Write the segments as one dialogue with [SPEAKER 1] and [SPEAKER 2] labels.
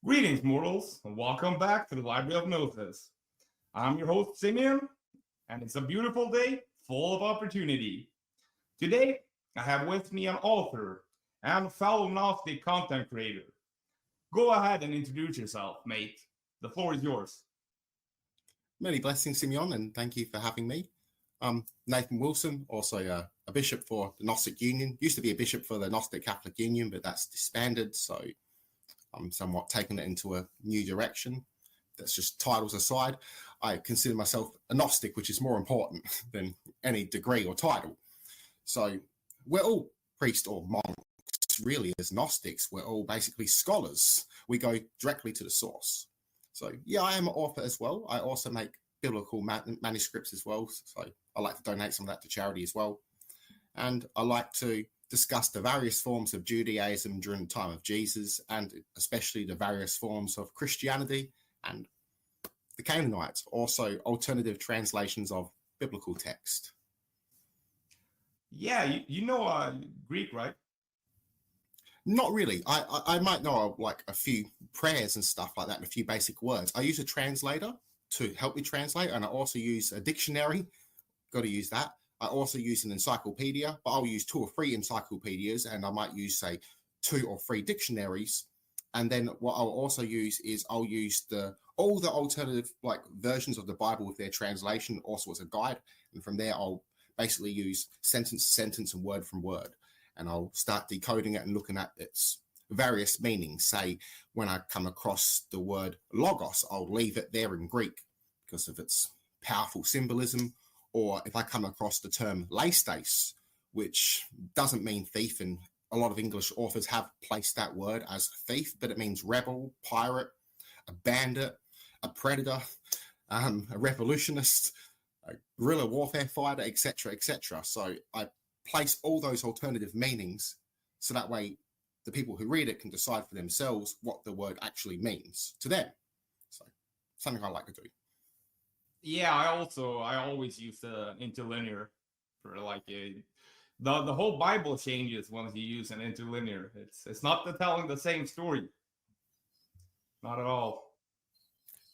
[SPEAKER 1] Greetings, mortals, and welcome back to the Library of Gnosis. I'm your host, Simeon, and it's a beautiful day full of opportunity. Today, I have with me an author and fellow Gnostic content creator. Go ahead and introduce yourself, mate. The floor is yours.
[SPEAKER 2] Many blessings, Simeon, and thank you for having me. I'm Nathan Wilson, also a bishop for the Gnostic Union. Used to be a bishop for the Gnostic Catholic Union, but that's disbanded, so I'm somewhat taking it into a new direction. That's just titles aside. I consider myself a Gnostic, which is more important than any degree or title. So we're all priests or monks, really, as Gnostics. We're all basically scholars. We go directly to the source. So yeah, I am an author as well. I also make biblical manuscripts as well. So I like to donate some of that to charity as well. And I like to discuss the various forms of Judaism during the time of Jesus, and especially the various forms of Christianity and the Canaanites, also alternative translations of biblical text.
[SPEAKER 1] Yeah, you know Greek, right?
[SPEAKER 2] Not really. I might know like a few prayers and stuff like that and a few basic words. I use a translator to help me translate, and I also use a dictionary. Got to use that. I also use an encyclopedia, but I'll use 2 or 3 encyclopedias, and I might use, say, 2 or 3 dictionaries. And then what I'll also use is I'll use all the alternative like versions of the Bible with their translation also as a guide. And from there, I'll basically use sentence to sentence and word from word. And I'll start decoding it and looking at its various meanings. Say, when I come across the word logos, I'll leave it there in Greek because of its powerful symbolism. Or if I come across the term leistes, which doesn't mean thief, and a lot of English authors have placed that word as thief, but it means rebel, pirate, a bandit, a predator, a revolutionist, a guerrilla warfare fighter, etc., etc. So I place all those alternative meanings so that way the people who read it can decide for themselves what the word actually means to them. So something I like to do.
[SPEAKER 1] Yeah, I always use the interlinear for the whole Bible changes once you use an interlinear. It's not telling the same story, not at all.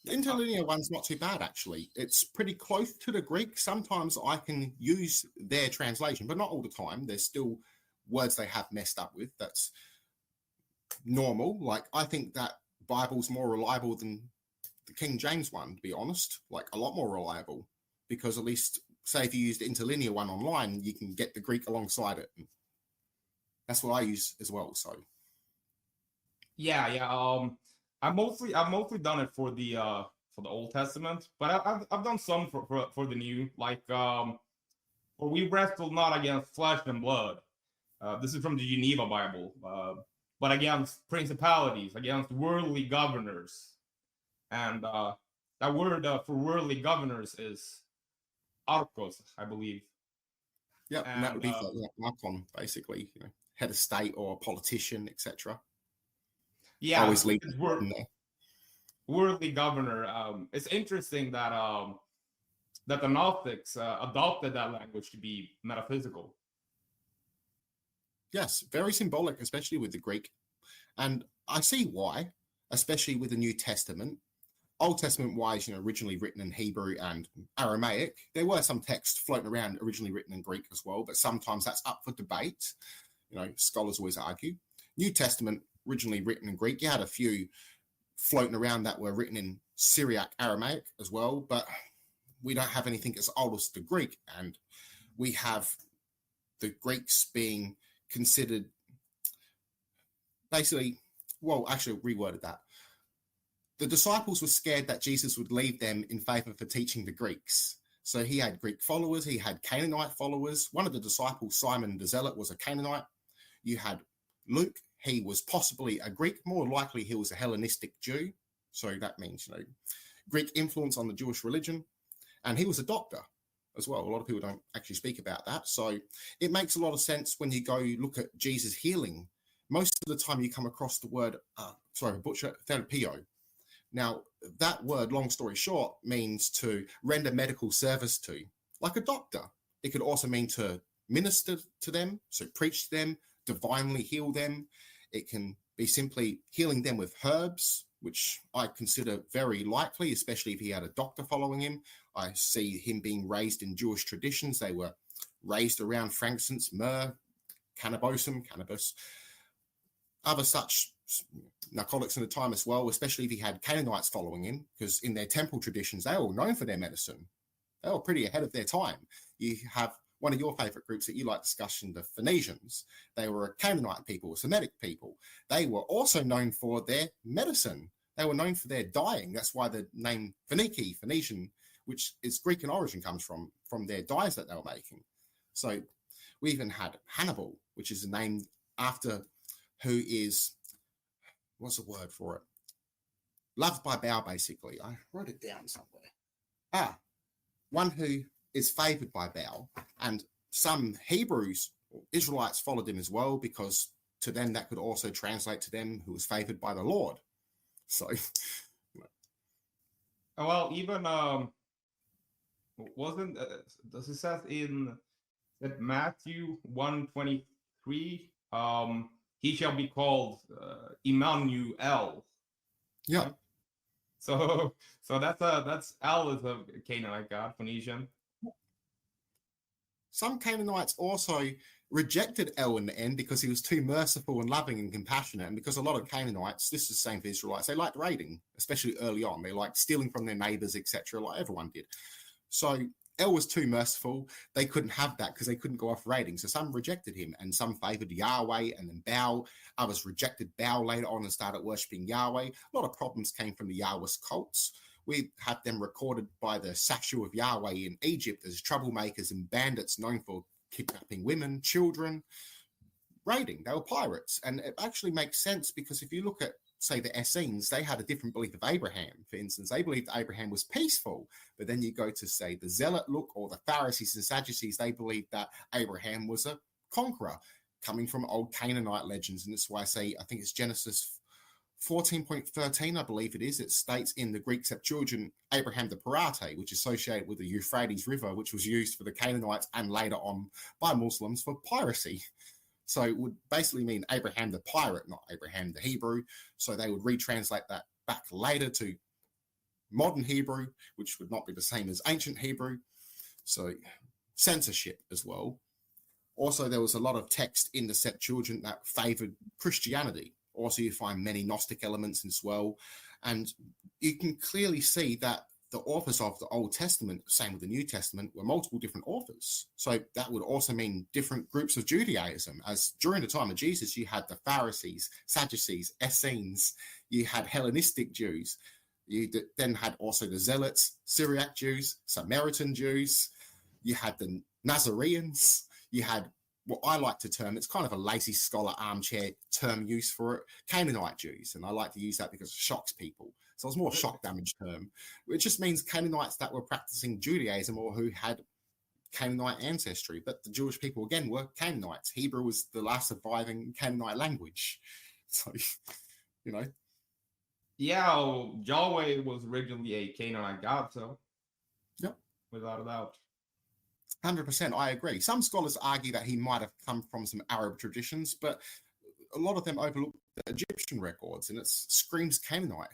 [SPEAKER 2] The interlinear one's not too bad, actually. It's pretty close to the Greek. Sometimes I can use their translation, but not all the time. There's still words they have messed up with. That's normal. Like, I think that Bible's more reliable than the King James one, to be honest. Like, a lot more reliable. Because at least, say, if you use the interlinear one online, you can get the Greek alongside it. That's what I use as well, so.
[SPEAKER 1] Yeah. I've mostly done it for the Old Testament, but I've done some for the New, like for we wrestle not against flesh and blood. This is from the Geneva Bible, but against principalities, against worldly governors, and that word for worldly governors is archos, I believe.
[SPEAKER 2] Yeah, and that would be for archon, basically, head of state or politician, etc.
[SPEAKER 1] Yeah,
[SPEAKER 2] always leave
[SPEAKER 1] worldly governor. It's interesting that the Gnostics adopted that language to be metaphysical.
[SPEAKER 2] Yes, very symbolic, especially with the Greek. And I see why, especially with the New Testament. Old Testament-wise, originally written in Hebrew and Aramaic. There were some texts floating around originally written in Greek as well, but sometimes that's up for debate. Scholars always argue. New Testament, originally written in Greek. You had a few floating around that were written in Syriac Aramaic as well, but we don't have anything as old as the Greek, and we have the Greeks being considered basically, actually reworded that. The disciples were scared that Jesus would leave them in favor for teaching the Greeks. So he had Greek followers, he had Canaanite followers. One of the disciples, Simon the Zealot, was a Canaanite. You had Luke, he was possibly a Greek, more likely he was a Hellenistic Jew. So that means, Greek influence on the Jewish religion. And he was a doctor as well. A lot of people don't actually speak about that. So it makes a lot of sense when you go look at Jesus healing. Most of the time you come across the word, therapio. Now, that word, long story short, means to render medical service to, like a doctor. It could also mean to minister to them, so preach to them, divinely heal them. It can be simply healing them with herbs, which I consider very likely, especially if he had a doctor following him. I see him being raised in Jewish traditions. They were raised around frankincense, myrrh, cannabis, other such narcotics in the time as well, especially if he had Canaanites following him, because in their temple traditions, they were known for their medicine. They were pretty ahead of their time. You have one of your favorite groups that you like discussing, the Phoenicians. They were a Canaanite people, a Semitic people. They were also known for their medicine. They were known for their dyeing. That's why the name Phoenician, which is Greek in origin, comes from their dyes that they were making. So we even had Hannibal, which is a name after who is, what's the word for it? Loved by Baal, basically. I wrote it down somewhere. One who is favored by Baal, and some Hebrews, Israelites, followed him as well, because to them that could also translate to them who was favored by the Lord. So,
[SPEAKER 1] well, even wasn't does it says in Matthew 1:23, he shall be called Emmanuel.
[SPEAKER 2] Yeah.
[SPEAKER 1] So that's El is a Canaanite god, Phoenician.
[SPEAKER 2] Some Canaanites also rejected El in the end because he was too merciful and loving and compassionate. And because a lot of Canaanites, this is the same for Israelites, they liked raiding, especially early on. They liked stealing from their neighbors, etc., like everyone did. So El was too merciful. They couldn't have that because they couldn't go off raiding. So some rejected him, and some favored Yahweh and then Baal. Others rejected Baal later on and started worshipping Yahweh. A lot of problems came from the Yahwist cults. We had them recorded by the Sashu of Yahweh in Egypt as troublemakers and bandits known for kidnapping women, children, raiding. They were pirates. And it actually makes sense because if you look at, say, the Essenes, they had a different belief of Abraham. For instance, they believed Abraham was peaceful. But then you go to, say, the Zealot look or the Pharisees and Sadducees, they believed that Abraham was a conqueror coming from old Canaanite legends. And that's why I say, I think it's Genesis 14.13, I believe it is. It states in the Greek Septuagint, Abraham the Pirate, which is associated with the Euphrates River, which was used for the Canaanites and later on by Muslims for piracy. So it would basically mean Abraham the pirate, not Abraham the Hebrew. So they would retranslate that back later to modern Hebrew, which would not be the same as ancient Hebrew. So censorship as well. Also, there was a lot of text in the Septuagint that favored Christianity. Also, you find many Gnostic elements as well. And you can clearly see that the authors of the Old Testament, same with the New Testament, were multiple different authors. So that would also mean different groups of Judaism. As during the time of Jesus, you had the Pharisees, Sadducees, Essenes, you had Hellenistic Jews. You then had also the Zealots, Syriac Jews, Samaritan Jews. You had the Nazareans. You had what I like to term, it's kind of a lazy scholar armchair term use for it, Canaanite Jews. And I like to use that because it shocks people. So it's more a shock damage term. It just means Canaanites that were practicing Judaism or who had Canaanite ancestry. But the Jewish people, again, were Canaanites. Hebrew was the last surviving Canaanite language. So, you know.
[SPEAKER 1] Yeah, Yahweh was originally a Canaanite god, so.
[SPEAKER 2] Yep.
[SPEAKER 1] Without a doubt.
[SPEAKER 2] 100%, I agree. Some scholars argue that he might have come from some Arab traditions, but a lot of them overlook the Egyptian records, and it screams Canaanite.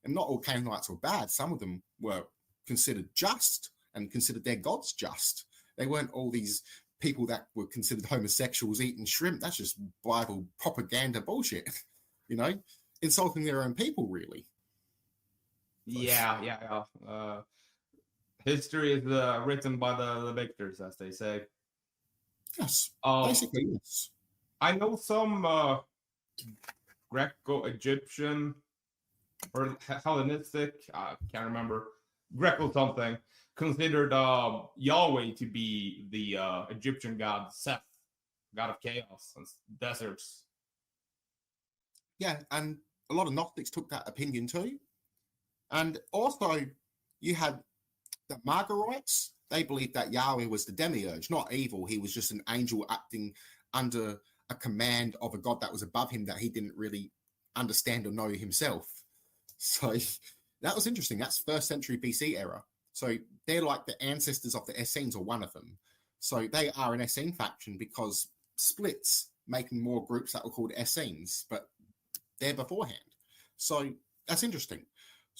[SPEAKER 2] And not all Canaanites were bad. Some of them were considered just and considered their gods just. They weren't all these people that were considered homosexuals eating shrimp. That's just Bible propaganda bullshit, you know, insulting their own people, really.
[SPEAKER 1] Yeah. History is written by the victors, as they say.
[SPEAKER 2] Yes, basically, yes.
[SPEAKER 1] I know some Greco-Egyptian or Hellenistic, I can't remember, Greco something, considered Yahweh to be the Egyptian god Seth, god of chaos and deserts.
[SPEAKER 2] Yeah, and a lot of Gnostics took that opinion too. And also, you had the Margarites. They believed that Yahweh was the demiurge, not evil. He was just an angel acting under a command of a god that was above him that he didn't really understand or know himself. So that was interesting. That's 1st century BC era. So they're like the ancestors of the Essenes, or one of them. So they are an Essene faction because splits, making more groups that were called Essenes, but they're beforehand. So That's interesting.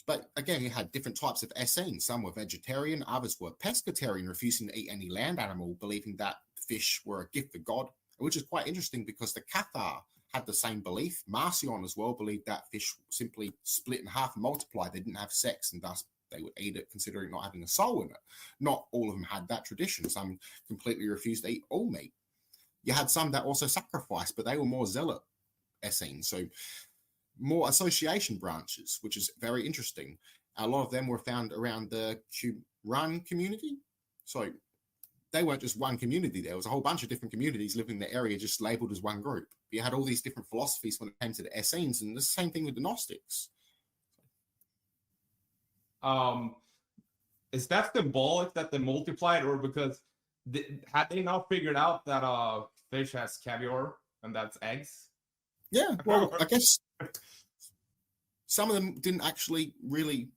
[SPEAKER 2] But again, you had different types of Essenes. Some were vegetarian, others were pescatarian, refusing to eat any land animal, believing that fish were a gift of God, which is quite interesting because the Cathar had the same belief. Marcion as well believed that fish simply split in half and multiplied. They didn't have sex, and thus they would eat it, considering not having a soul in it. Not all of them had that tradition. Some completely refused to eat all meat. You had some that also sacrificed, but they were more zealot Essenes. So more association branches, which is very interesting. A lot of them were found around the Qumran community. So they weren't just one community. There was a whole bunch of different communities living in the area just labeled as one group. You had all these different philosophies when it came to the Essenes, and the same thing with the Gnostics.
[SPEAKER 1] Is that symbolic that they multiplied, or because had they now figured out that fish has caviar and that's eggs?
[SPEAKER 2] Yeah, well, I guess some of them didn't actually really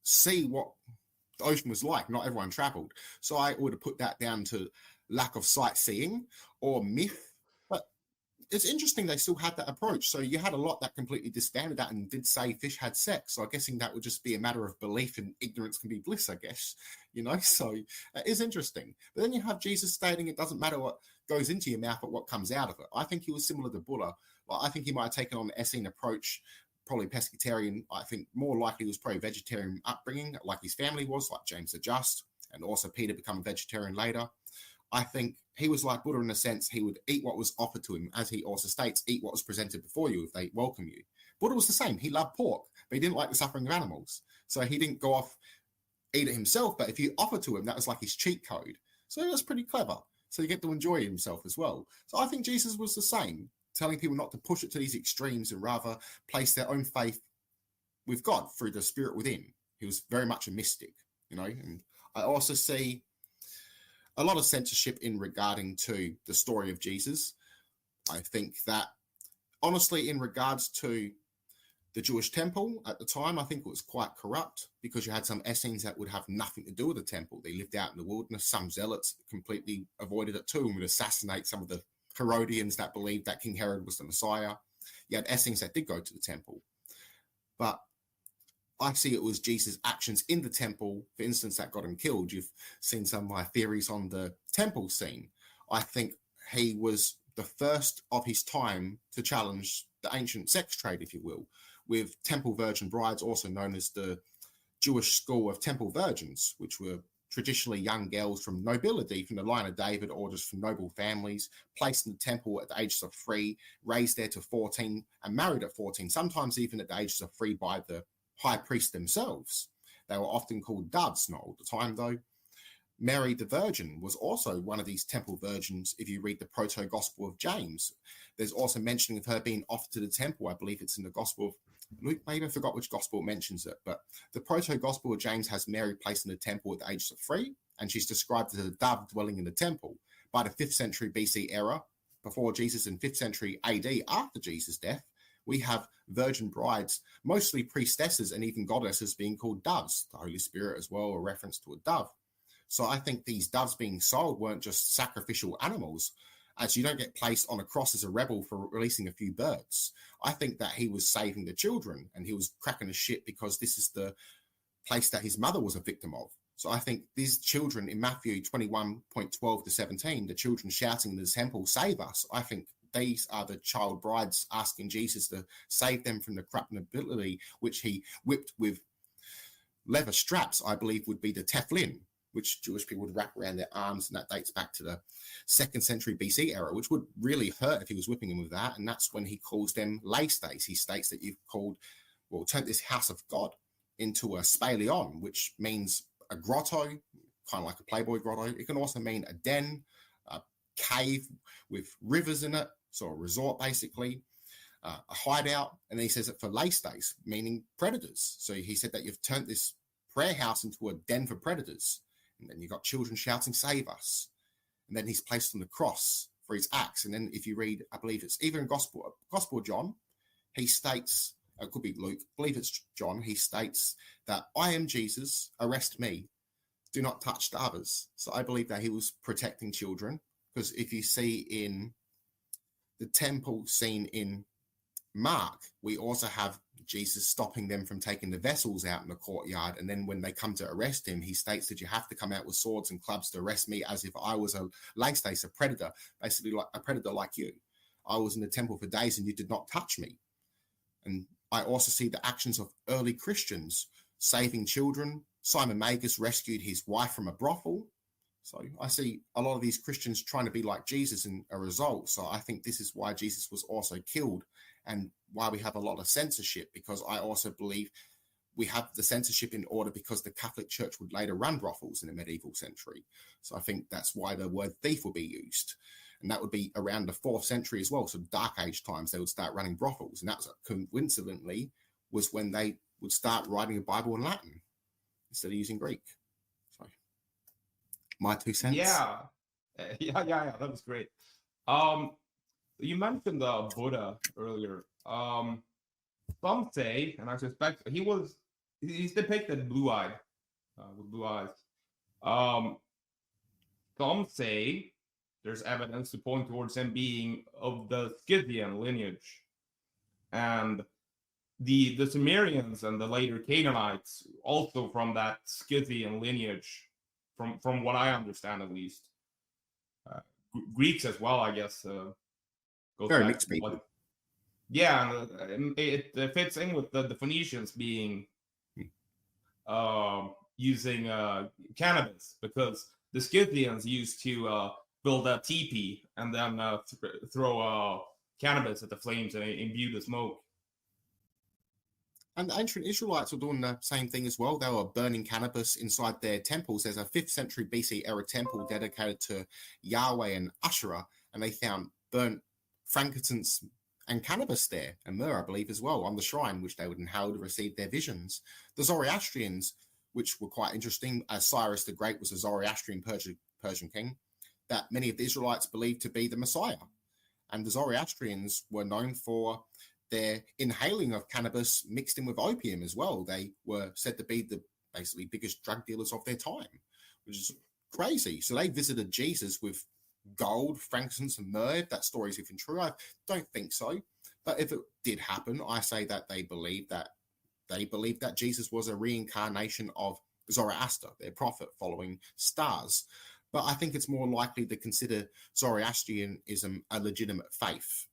[SPEAKER 2] see what the ocean was like. Not everyone traveled. So I would have put that down to lack of sightseeing or myth. But it's interesting they still had that approach. So you had a lot that completely disbanded that and did say fish had sex. So I'm guessing that would just be a matter of belief, and ignorance can be bliss, I guess. So it is interesting. But then you have Jesus stating it doesn't matter what goes into your mouth, but what comes out of it. I think he was similar to Buddha. I think he might have taken on the Essene approach, probably pescatarian. I think more likely was probably vegetarian upbringing, like his family was, like James the Just, and also Peter becoming vegetarian later. I think he was like Buddha in the sense he would eat what was offered to him, as he also states, eat what was presented before you if they welcome you. Buddha was the same. He loved pork, but he didn't like the suffering of animals. So he didn't go off, eat it himself, but if you offer to him, that was like his cheat code. So that's pretty clever. So you get to enjoy himself as well. So I think Jesus was the same, telling people not to push it to these extremes and rather place their own faith with God through the spirit within. He was very much a mystic, and I also see a lot of censorship in regarding to the story of Jesus. I think that, honestly, in regards to the Jewish temple at the time, I think it was quite corrupt because you had some Essenes that would have nothing to do with the temple. They lived out in the wilderness. Some zealots completely avoided it too and would assassinate some of the Herodians that believed that King Herod was the Messiah. You had Essenes that did go to the temple. But I see it was Jesus' actions in the temple, for instance, that got him killed. You've seen some of my theories on the temple scene. I think he was the first of his time to challenge the ancient sex trade, if you will, with temple virgin brides, also known as the Jewish school of temple virgins, which were traditionally young girls from nobility, from the line of David, or just from noble families, placed in the temple at the ages of 3, raised there to 14, and married at 14, sometimes even at the ages of 3 by the high priest themselves. They were often called doves, not all the time though. Mary the Virgin was also one of these temple virgins. If you read the proto-gospel of James, there's also mentioning of her being offered to the temple. I believe it's in the gospel of Luke, maybe I forgot which gospel mentions it, but the proto-gospel of James has Mary placed in the temple at the age of 3, and she's described as a dove dwelling in the temple. By the 5th century BC era, before Jesus, and 5th century AD, after Jesus' death, we have virgin brides, mostly priestesses and even goddesses, being called doves. The Holy Spirit as well, a reference to a dove. So I think these doves being sold weren't just sacrificial animals, as you don't get placed on a cross as a rebel for releasing a few birds. I think that he was saving the children, and he was cracking a shit because this is the place that his mother was a victim of. So I think these children in Matthew 21:12 to 17, the children shouting in the temple, save us. I think these are the child brides asking Jesus to save them from the corrupt nobility, which he whipped with leather straps, I believe would be the tefillin, which Jewish people would wrap around their arms, and that dates back to the 2nd century BC era, which would really hurt if he was whipping them with that. And that's when he calls them lay states. He states that you've turned this house of God into a spalion, which means a grotto, kind of like a Playboy grotto. It can also mean a den, a cave with rivers in it, so a resort basically, a hideout. And then he says it for lay states, meaning predators. So he said that you've turned this prayer house into a den for predators. And then you've got children shouting, save us. And then he's placed on the cross for his acts. And then if you read, I believe it's either in Gospel of John, he states, it could be Luke, I believe it's John, he states that I am Jesus, arrest me, do not touch the others. So I believe that he was protecting children, because if you see in the temple scene in Mark, we also have Jesus stopping them from taking the vessels out in the courtyard. And then when they come to arrest him, he states that you have to come out with swords and clubs to arrest me as if I was a Lagstace, a predator, basically like a predator like you. I was in the temple for days and you did not touch me. And I also see the actions of early Christians saving children. Simon Magus rescued his wife from a brothel. So I see a lot of these Christians trying to be like Jesus in a result. So I think this is why Jesus was also killed and why we have a lot of censorship, because I also believe we have the censorship in order because the Catholic Church would later run brothels in the medieval century. So I think that's why the word thief will be used. And that would be around the 4th century as well. So Dark Age times, they would start running brothels. And that was coincidentally was when they would start writing the Bible in Latin instead of using Greek. So my 2 cents.
[SPEAKER 1] Yeah. That was great. You mentioned Buddha earlier. Some say, and I suspect he's depicted blue-eyed, with blue eyes. Some say there's evidence to point towards him being of the Scythian lineage, and the Sumerians and the later Canaanites also from that Scythian lineage, from what I understand at least. Greeks as well, I guess.
[SPEAKER 2] Very mixed people.
[SPEAKER 1] Yeah, it fits in with the Phoenicians being using cannabis, because the Scythians used to build a teepee and then throw cannabis at the flames and imbue the smoke.
[SPEAKER 2] And the ancient Israelites were doing the same thing as well. They were burning cannabis inside their temples. There's a 5th century BC era temple dedicated to Yahweh and Asherah, and they found burnt frankincense and cannabis there, and myrrh, I believe, as well, on the shrine, which they would inhale to receive their visions. The Zoroastrians, which were quite interesting, as Cyrus the Great was a Zoroastrian Persian king, that many of the Israelites believed to be the Messiah. And the Zoroastrians were known for their inhaling of cannabis mixed in with opium as well. They were said to be the basically biggest drug dealers of their time, which is crazy. So they visited Jesus with gold, frankincense, and myrrh. If that story is even true, I don't think so. But if it did happen, I say that they believe that Jesus was a reincarnation of Zoroaster, their prophet, following stars. But I think it's more likely to consider Zoroastrianism a legitimate faith.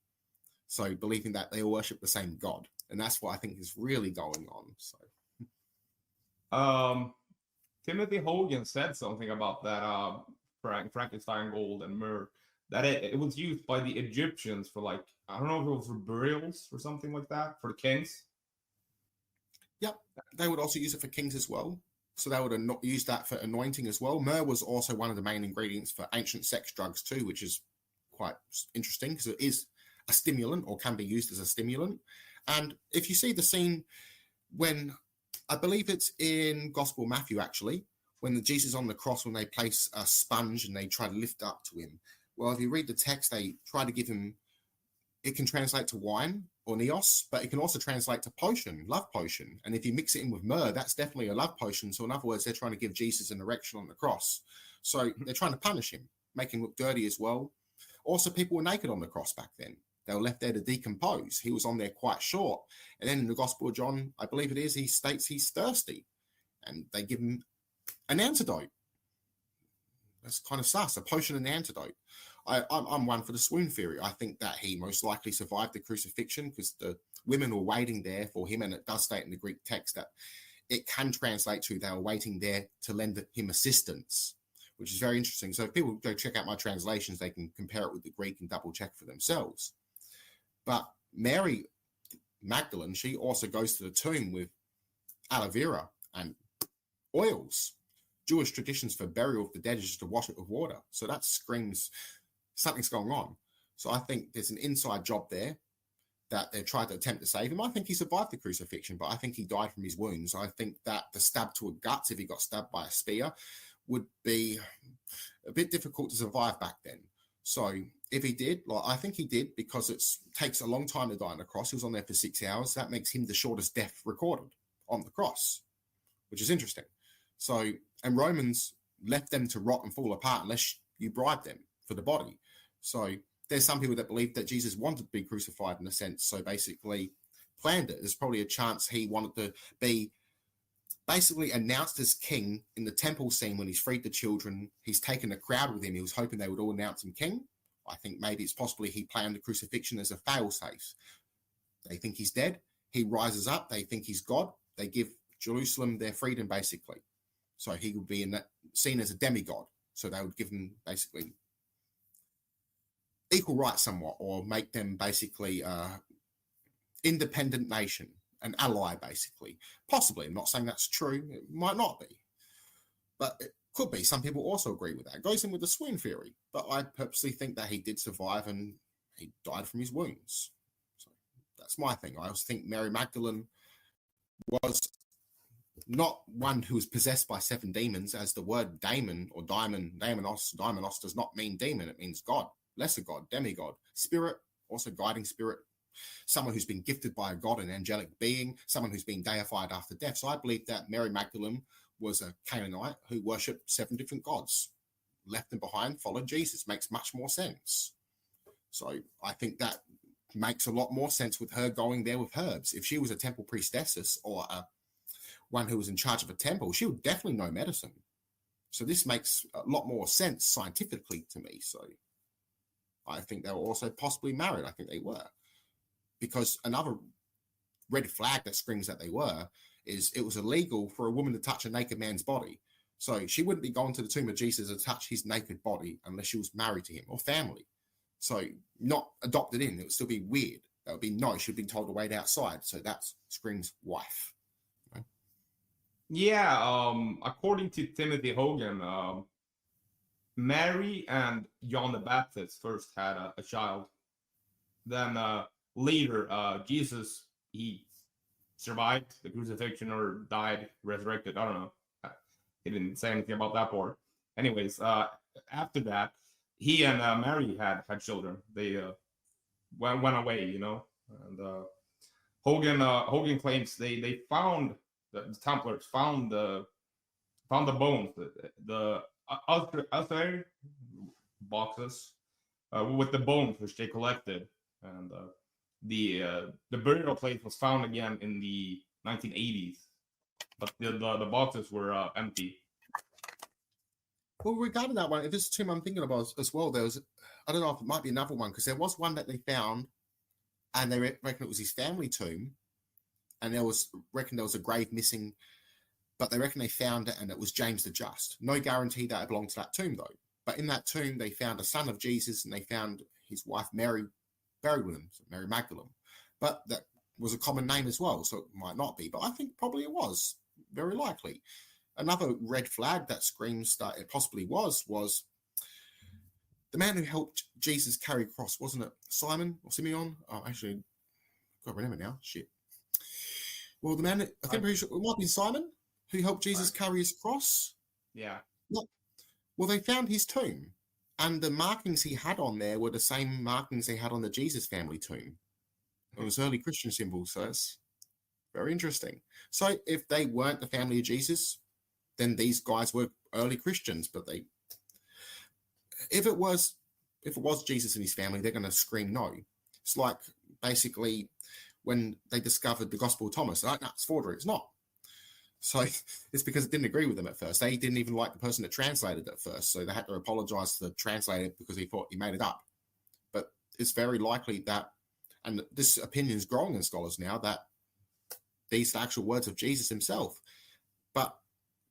[SPEAKER 2] So believing that they worship the same God. And that's what I think is really going on. So
[SPEAKER 1] Timothy Hogan said something about that Frankenstein gold and myrrh, that it was used by the Egyptians for, like, I don't know if it was for burials or something like that, for the kings.
[SPEAKER 2] Yep, they would also use it for kings as well. So they would use that for anointing as well. Myrrh was also one of the main ingredients for ancient sex drugs too, which is quite interesting because it is a stimulant, or can be used as a stimulant. And if you see the scene when, I believe it's in Gospel Matthew actually, when Jesus is on the cross, when they place a sponge and they try to lift up to him. Well, if you read the text, they try to give him, it can translate to wine or neos, but it can also translate to potion, love potion. And if you mix it in with myrrh, that's definitely a love potion. So in other words, they're trying to give Jesus an erection on the cross. So they're trying to punish him, make him look dirty as well. Also, people were naked on the cross back then. They were left there to decompose. He was on there quite short. And then in the Gospel of John, I believe it is, he states he's thirsty. And they give him an antidote. That's kind of sus, a potion and an antidote. I'm one for the swoon theory. I think that he most likely survived the crucifixion because the women were waiting there for him. And it does state in the Greek text that it can translate to they were waiting there to lend him assistance, which is very interesting. So if people go check out my translations, they can compare it with the Greek and double check for themselves. But Mary Magdalene, she also goes to the tomb with aloe vera and oils. Jewish traditions for burial of the dead is just to wash it with water. So that screams something's going on. So I think there's an inside job there that they tried to attempt to save him. I think he survived the crucifixion, but I think he died from his wounds. I think that the stab to a guts, if he got stabbed by a spear, would be a bit difficult to survive back then. So if he did, I think he did, because it takes a long time to die on the cross. He was on there for 6 hours. That makes him the shortest death recorded on the cross, which is interesting. So, and Romans left them to rot and fall apart unless you bribe them for the body. So there's some people that believe that Jesus wanted to be crucified in a sense. So basically planned it. There's probably a chance he wanted to be basically announced as king in the temple scene when he's freed the children. He's taken a crowd with him. He was hoping they would all announce him king. I think maybe it's possibly he planned the crucifixion as a fail-safe. They think he's dead. He rises up. They think he's God. They give Jerusalem their freedom, basically. So he would be seen as a demigod. So they would give him basically equal rights somewhat, or make them basically independent nation, an ally, basically. Possibly. I'm not saying that's true. It might not be. But it could be. Some people also agree with that. It goes in with the swoon theory. But I purposely think that he did survive and he died from his wounds. So that's my thing. I also think Mary Magdalene was not one who was possessed by 7 demons, as the word daemon or daimonos does not mean demon. It means God, lesser God, demigod, spirit, also guiding spirit, someone who's been gifted by a god, an angelic being, someone who's been deified after death. So I believe that Mary Magdalene was a Canaanite who worshipped 7 different gods, left them behind, followed Jesus. Makes much more sense. So I think that makes a lot more sense with her going there with herbs. If she was a temple priestess or one who was in charge of a temple, she would definitely know medicine. So this makes a lot more sense scientifically to me. So I think they were also possibly married. I think they were. Because another red flag that screams that they were is it was illegal for a woman to touch a naked man's body. So she wouldn't be going to the tomb of Jesus to touch his naked body unless she was married to him or family. So not adopted in, it would still be weird. That would be no, she'd been told to wait outside. So that screams wife.
[SPEAKER 1] Yeah, according to Timothy Hogan, Mary and John the Baptist first had a child. Then later, Jesus, he survived the crucifixion or died, resurrected. I don't know. He didn't say anything about that part. Anyways, after that, he and Mary had children. They went away, you know. And Hogan claims they found the Templars found the bones, the other boxes with the bones which they collected, and the burial place was found again in the 1980s, but the boxes were empty.
[SPEAKER 2] Well, regarding that one, if it's a tomb I'm thinking about as well, there was, I don't know if it might be another one, because there was one that they found, and they reckon it was his family tomb, and there was a grave missing, but they reckon they found it and it was James the Just. No guarantee that it belonged to that tomb, though. But in that tomb, they found a son of Jesus, and they found his wife Mary buried with him, so Mary Magdalene. But that was a common name as well, so it might not be. But I think probably it was, very likely. Another red flag that screams that it possibly was the man who helped Jesus carry a cross. Wasn't it Simon or Simeon? Oh, actually, I can't remember now. Shit. Well, the man, I think it might be Simon who helped Jesus carry his cross.
[SPEAKER 1] Yeah.
[SPEAKER 2] Well, they found his tomb, and the markings he had on there were the same markings they had on the Jesus family tomb. It was early Christian symbols, so it's very interesting. So if they weren't the family of Jesus, then these guys were early Christians. But if it was Jesus and his family, they're going to scream no. It's like basically when they discovered the Gospel of Thomas. No, it's forgery. It's not. So it's because it didn't agree with them at first. They didn't even like the person that translated it at first. So they had to apologize to the translator because he thought he made it up. But it's very likely that, and this opinion is growing in scholars now, that these are actual words of Jesus himself. But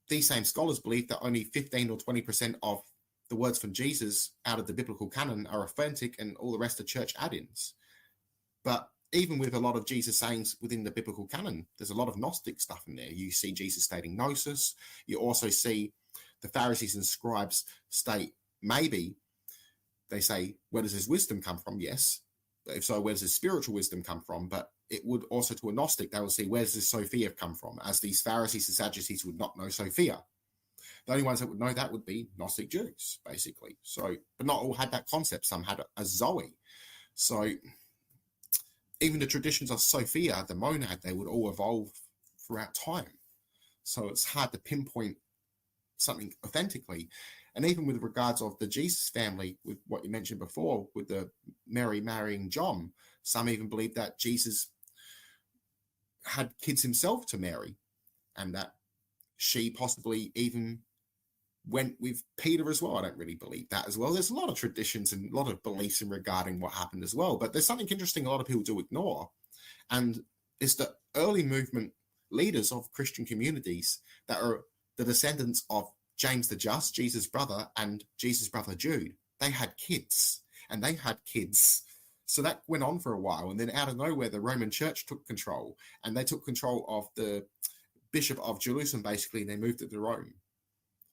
[SPEAKER 2] these same scholars believe that only 15 or 20% of the words from Jesus out of the biblical canon are authentic, and all the rest are church add-ins. But even with a lot of Jesus sayings within the biblical canon, there's a lot of Gnostic stuff in there. You see Jesus stating gnosis. You also see the Pharisees and scribes state, maybe, they say, where does his wisdom come from? Yes. If so, where does his spiritual wisdom come from? But it would also, to a Gnostic, they would say, where does this Sophia come from? As these Pharisees and Sadducees would not know Sophia. The only ones that would know that would be Gnostic Jews, basically. So, but not all had that concept. Some had a Zoe. So even the traditions of Sophia, the monad, they would all evolve throughout time. So it's hard to pinpoint something authentically. And even with regards of the Jesus family, with what you mentioned before, with the Mary marrying John, some even believe that Jesus had kids himself to Mary, and that she possibly even went with Peter as well. I don't really believe that as well. There's a lot of traditions and a lot of beliefs in regarding what happened as well. But there's something interesting a lot of people do ignore, and it's the early movement leaders of Christian communities that are the descendants of James the Just, Jesus' brother, and Jesus' brother Jude. They had kids, and they had kids. So that went on for a while, and then out of nowhere, the Roman Church took control, and they took control of the Bishop of Jerusalem, basically, and they moved it to Rome.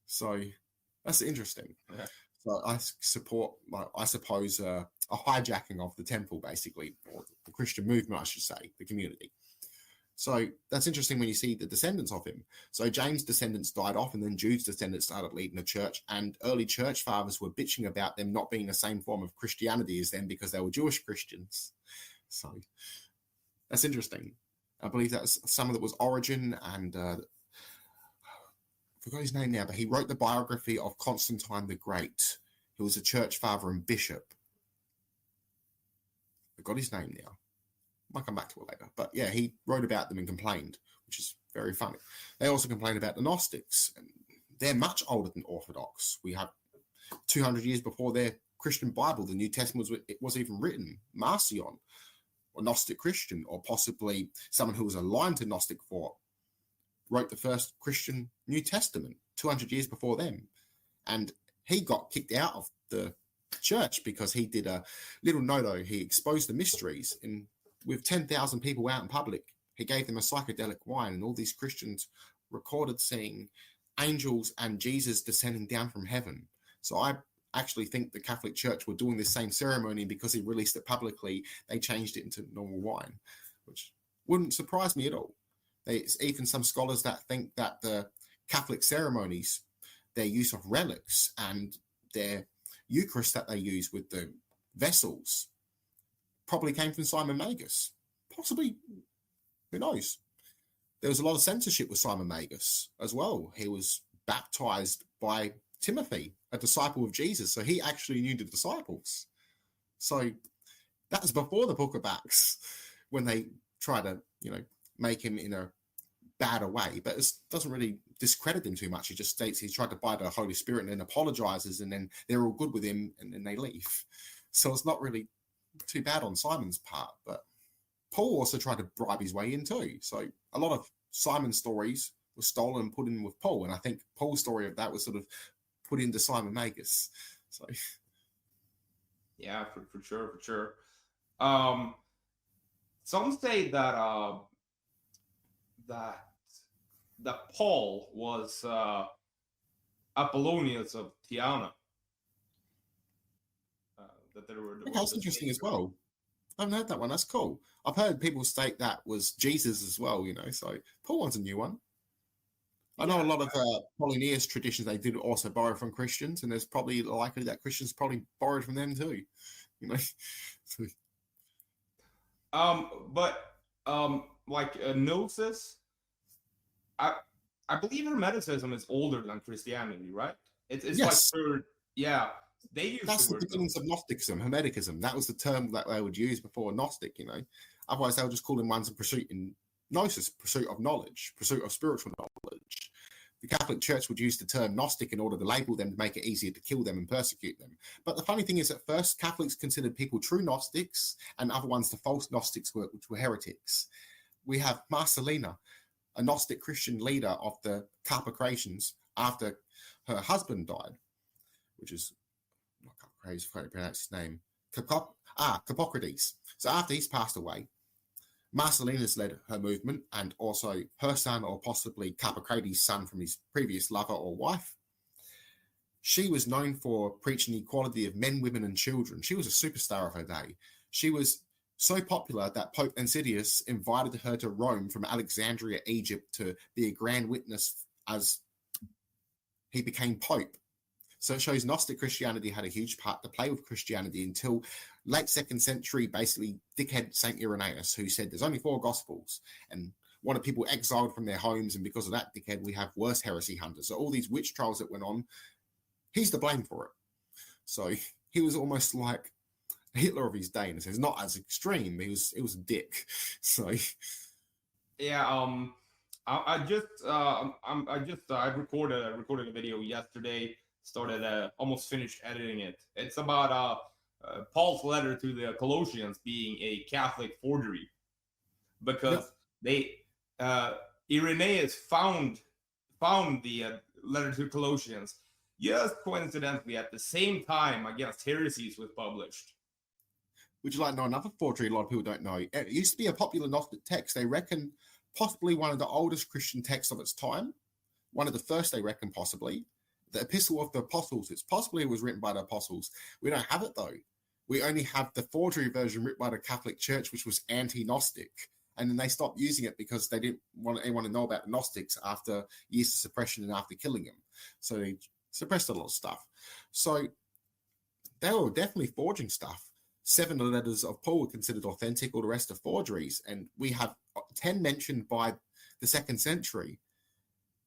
[SPEAKER 2] So that's interesting.
[SPEAKER 1] Okay.
[SPEAKER 2] So I support, I suppose, a hijacking of the temple, basically, or the Christian movement, I should say, the community. So that's interesting when you see the descendants of him. So James' descendants died off, and then Jude's descendants started leading the church, and early church fathers were bitching about them not being the same form of Christianity as them because they were Jewish Christians. So that's interesting. I believe that's some of it was Origen, and I forgot his name now, but he wrote the biography of Constantine the Great. He was a church father and bishop. I got his name now. Might come back to it later. But yeah, he wrote about them and complained, which is very funny. They also complained about the Gnostics, and they're much older than Orthodox. We have 200 years before their Christian Bible, the New Testament was even written. Marcion, or Gnostic Christian, or possibly someone who was aligned to Gnostic thought, wrote the first Christian New Testament 200 years before them. And he got kicked out of the church because he did a little no-no. He exposed the mysteries with 10,000 people out in public. He gave them a psychedelic wine, and all these Christians recorded seeing angels and Jesus descending down from heaven. So I actually think the Catholic Church were doing this same ceremony because he released it publicly. They changed it into normal wine, which wouldn't surprise me at all. There's even some scholars that think that the Catholic ceremonies, their use of relics and their Eucharist that they use with the vessels, probably came from Simon Magus. Possibly, who knows? There was a lot of censorship with Simon Magus as well. He was baptized by Timothy, a disciple of Jesus. So he actually knew the disciples. So that was before the book of Acts, when they try to, make him in a bad way. But it doesn't really discredit him too much. He just states he tried to buy the Holy Spirit and then apologizes, and then they're all good with him, and then they leave. So it's not really too bad on Simon's part. But Paul also tried to bribe his way in too. So a lot of Simon's stories were stolen and put in with Paul, and I think Paul's story of that was sort of put into Simon Magus. So
[SPEAKER 1] yeah, for sure. Some say that that Paul was Apollonius of Tyana. That there were.
[SPEAKER 2] That's interesting as well. I haven't heard that one. That's cool. I've heard people state that was Jesus as well. So Paul one's a new one. I know a lot of Polyneus traditions they did also borrow from Christians, and there's probably likely that Christians probably borrowed from them too.
[SPEAKER 1] Like Gnosis, I believe Hermeticism is older than Christianity, right? It's
[SPEAKER 2] yes.
[SPEAKER 1] Like third, yeah. They used
[SPEAKER 2] that's the beginnings of Gnosticism, Hermeticism. That was the term that they would use before Gnostic. Otherwise they would just call them ones of pursuit in Gnosis, pursuit of knowledge, pursuit of spiritual knowledge. The Catholic Church would use the term Gnostic in order to label them to make it easier to kill them and persecute them. But the funny thing is, at first, Catholics considered people true Gnostics and other ones the false Gnostics, which were heretics. We have Marcelina, a Gnostic Christian leader of the Carpocratians, after her husband died, which is, not Carpocratians, I can't pronounce his name, Carpocrates. So after he's passed away, Marcellinus led her movement, and also her son, or possibly Carpocrates' son from his previous lover or wife. She was known for preaching equality of men, women, and children. She was a superstar of her day. She was so popular that Pope Insidious invited her to Rome from Alexandria, Egypt, to be a grand witness as he became Pope. So it shows Gnostic Christianity had a huge part to play with Christianity until late 2nd century, basically dickhead St. Irenaeus, who said there's only 4 Gospels and wanted people exiled from their homes. And because of that dickhead, we have worse heresy hunters. So all these witch trials that went on, he's to blame for it. So he was almost like Hitler of his day, in a sense. Not as extreme, he was a dick. So
[SPEAKER 1] Yeah. I recorded a video yesterday. Started almost finished editing it. It's about Paul's letter to the Colossians being a Catholic forgery
[SPEAKER 2] Yep.
[SPEAKER 1] because they uh, Irenaeus found the letter to Colossians just coincidentally at the same time against heresies was published.
[SPEAKER 2] Would you like to know another forgery a lot of people don't know? It used to be a popular Gnostic text. They reckon possibly one of the oldest Christian texts of its time, one of the first they reckon possibly. The Epistle of the Apostles, it's possibly it was written by the Apostles. We don't have it though. We only have the forgery version written by the Catholic Church, which was anti-Gnostic. And then they stopped using it because they didn't want anyone to know about the Gnostics after years of suppression and after killing them. So they suppressed a lot of stuff. So they were definitely forging stuff. 7 of the letters of Paul were considered authentic, all the rest are forgeries. And we have 10 mentioned by the 2nd century.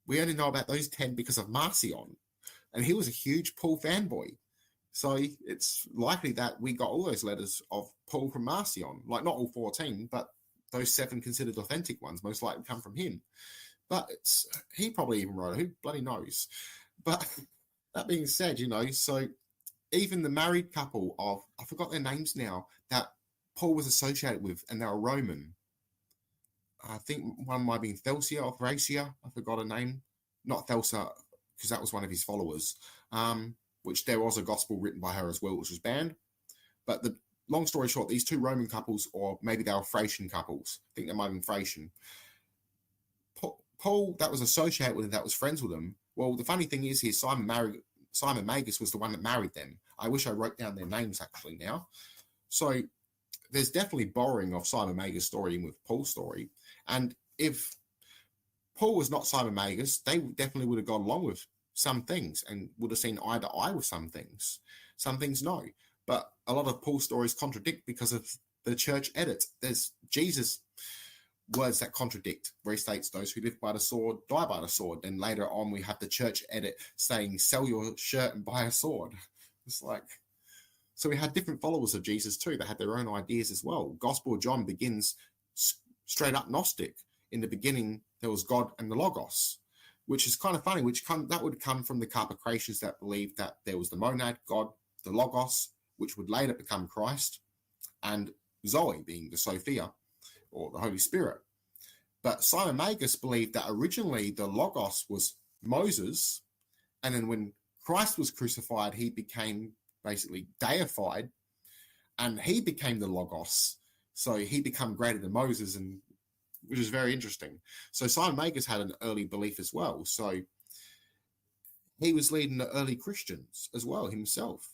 [SPEAKER 2] We only know about those 10 because of Marcion. And he was a huge Paul fanboy. So it's likely that we got all those letters of Paul from Marcion. Like not all 14, but those 7 considered authentic ones most likely come from him. But he probably even wrote it. Who bloody knows? But that being said, so even the married couple of, I forgot their names now, that Paul was associated with, and they were Roman. I think one might be Thelsia or Thracia. I forgot her name. Not Thelsa, because that was one of his followers, which there was a gospel written by her as well, which was banned. But the long story short, these 2 Roman couples, or maybe they were Thracian couples, I think they might have been Thracian. Paul, that was associated with him, that was friends with him. Well, the funny thing is here, Simon Magus was the one that married them. I wish I wrote down their names actually now. So there's definitely borrowing of Simon Magus' story with Paul's story. And if Paul was not Simon Magus, they definitely would have gone along with some things and would have seen eye to eye with some things. Some things no. But a lot of Paul's stories contradict because of the church edits. There's Jesus words that contradict, where he states those who live by the sword die by the sword. Then later on we have the church edit saying sell your shirt and buy a sword. It's like, so we had different followers of Jesus too that had their own ideas as well. Gospel of John begins straight up Gnostic. In the beginning there was God and the Logos, which is kind of funny, that would come from the Carpocratians that believed that there was the monad, God, the Logos, which would later become Christ, and Zoe being the Sophia, or the Holy Spirit. But Simon Magus believed that originally the Logos was Moses, and then when Christ was crucified, he became basically deified, and he became the Logos. So he became greater than Moses, and which is very interesting. So Simon Magus had an early belief as well. So he was leading the early Christians as well himself.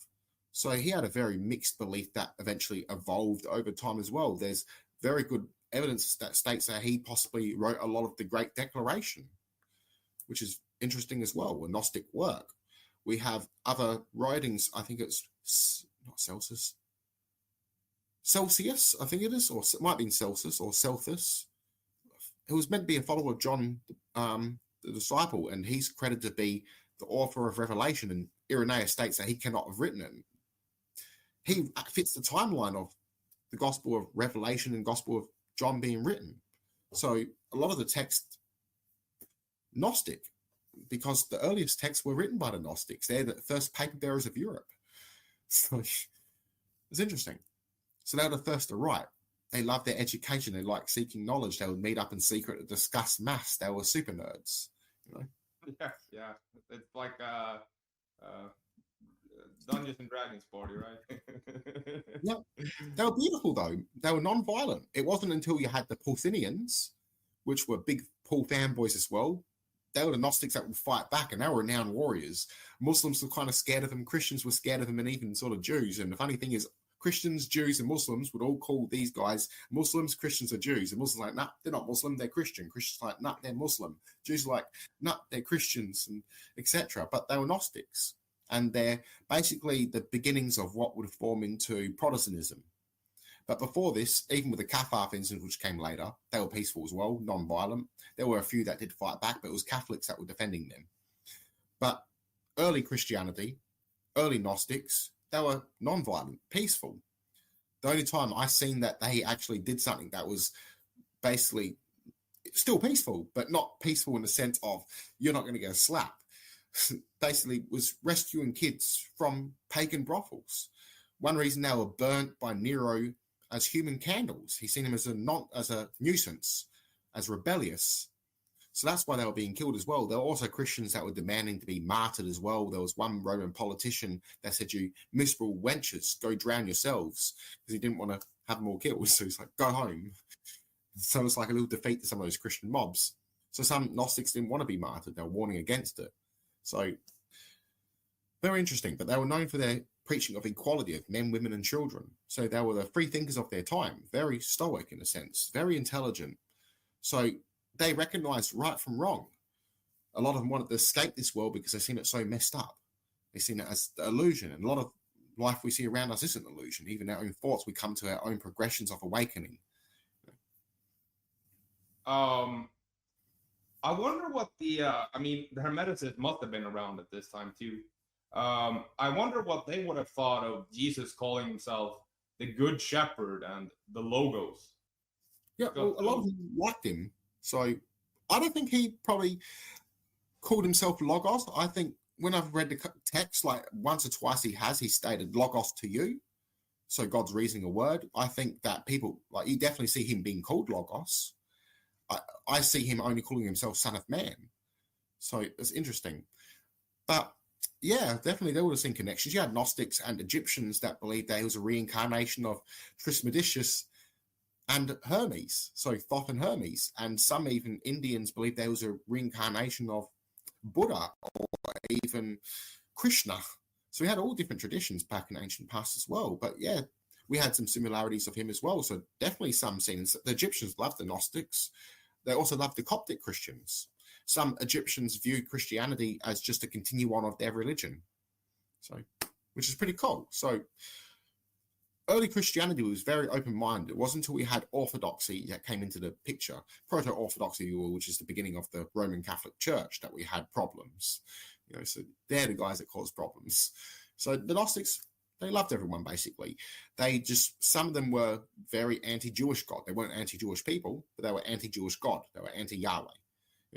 [SPEAKER 2] So he had a very mixed belief that eventually evolved over time as well. There's very good evidence that states that he possibly wrote a lot of the Great Declaration, which is interesting as well, a Gnostic work. We have other writings, I think it's not Celsius, I think it is, or it might be Celsius or Celthus. It was meant to be a follower of John, the disciple, and he's credited to be the author of Revelation, and Irenaeus states that he cannot have written it. He fits the timeline of the Gospel of Revelation and Gospel of John being written. So a lot of the text Gnostic, because the earliest texts were written by the Gnostics. They're the first paper bearers of Europe. So it's interesting. So they were the first to write. They loved their education. They liked seeking knowledge. They would meet up in secret to discuss maths. They were super nerds,
[SPEAKER 1] Yeah. It's like Dungeons and Dragons party, right?
[SPEAKER 2] Yeah. They were beautiful, though. They were non-violent. It wasn't until you had the Pauthinians, which were big Paul fanboys as well. They were the Gnostics that would fight back, and they were renowned warriors. Muslims were kind of scared of them. Christians were scared of them, and even sort of Jews. And the funny thing is, Christians, Jews, and Muslims would all call these guys Muslims, Christians, or Jews. And Muslims are like, nah, they're not Muslim, they're Christian. Christians are like, nah, they're Muslim. Jews are like, nah, they're Christians, and etc. But they were Gnostics. And they're basically the beginnings of what would form into Protestantism. But before this, even with the Cathar incident, which came later, they were peaceful as well, non-violent. There were a few that did fight back, but it was Catholics that were defending them. But early Christianity, early Gnostics, they were non-violent, peaceful. The only time I seen that they actually did something that was basically still peaceful, but not peaceful in the sense of you're not going to get a slap. Basically, was rescuing kids from pagan brothels. One reason they were burnt by Nero as human candles. He seen them as a nuisance, as rebellious. So that's why they were being killed as well. There were also Christians that were demanding to be martyred as well. There was one Roman politician that said, "You miserable wenches, go drown yourselves," because he didn't want to have more killed. So he's like, "Go home." So it's like a little defeat to some of those Christian mobs. So some Gnostics didn't want to be martyred. They were warning against it. So very interesting. But they were known for their preaching of equality of men, women, and children. So they were the free thinkers of their time. Very stoic in a sense. Very intelligent. So they recognized right from wrong. A lot of them wanted to escape this world because they seen it so messed up. They seen it as the illusion. And a lot of life we see around us isn't illusion. Even our own thoughts, we come to our own progressions of awakening.
[SPEAKER 1] I wonder what the Hermeticists must have been around at this time too. I wonder what they would have thought of Jesus calling himself the Good Shepherd and the Logos.
[SPEAKER 2] Yeah, well, a lot of them liked him. So I don't think he probably called himself Logos. I think when I've read the text, like once or twice he stated Logos to you. So God's reasoning a word. I think that people, like, you definitely see him being called Logos. I see him only calling himself Son of Man. So it's interesting. But yeah, definitely they would have seen connections. You had Gnostics and Egyptians that believed that he was a reincarnation of Trismegistus and Hermes. So Thoth and Hermes. And some even Indians believed there was a reincarnation of Buddha or even Krishna. So we had all different traditions back in ancient past as well. But yeah, we had some similarities of him as well. So definitely some scenes. The Egyptians loved the Gnostics. They also loved the Coptic Christians. Some Egyptians viewed Christianity as just a continue-on of their religion. So, which is pretty cool. So early Christianity was very open-minded. It wasn't until we had Orthodoxy that came into the picture, Proto-Orthodoxy, which is the beginning of the Roman Catholic Church, that we had problems. So they're the guys that cause problems. So the Gnostics, they loved everyone, basically. Some of them were very anti-Jewish God. They weren't anti-Jewish people, but they were anti-Jewish God. They were anti-Yahweh.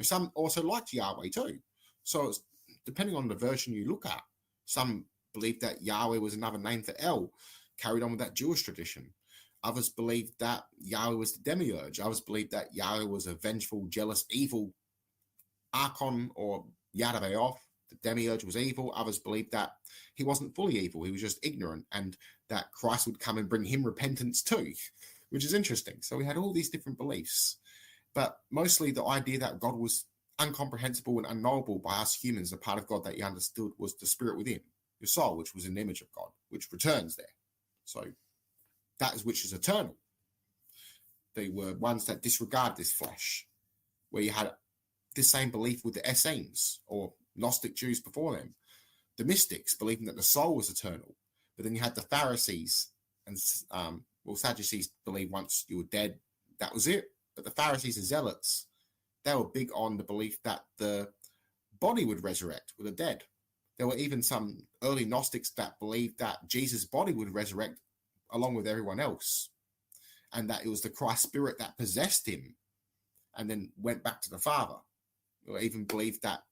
[SPEAKER 2] Some also liked Yahweh too. So it's, depending on the version you look at, some believed that Yahweh was another name for El, carried on with that Jewish tradition. Others believed that Yahweh was the demiurge. Others believed that Yahweh was a vengeful, jealous, evil archon or Yadabaoth. The demiurge was evil. Others believed that he wasn't fully evil. He was just ignorant, and that Christ would come and bring him repentance too, which is interesting. So we had all these different beliefs, but mostly the idea that God was incomprehensible and unknowable by us humans. The part of God that you understood was the spirit within your soul, which was an image of God, which returns there. So that is which is eternal. They were ones that disregard this flesh, where you had the same belief with the Essenes or Gnostic Jews before them. The mystics believing that the soul was eternal. But then you had the Pharisees and Sadducees believed once you were dead, that was it. But the Pharisees and Zealots, they were big on the belief that the body would resurrect with the dead. There were even some early Gnostics that believed that Jesus' body would resurrect along with everyone else, and that it was the Christ spirit that possessed him and then went back to the Father. Or even believed that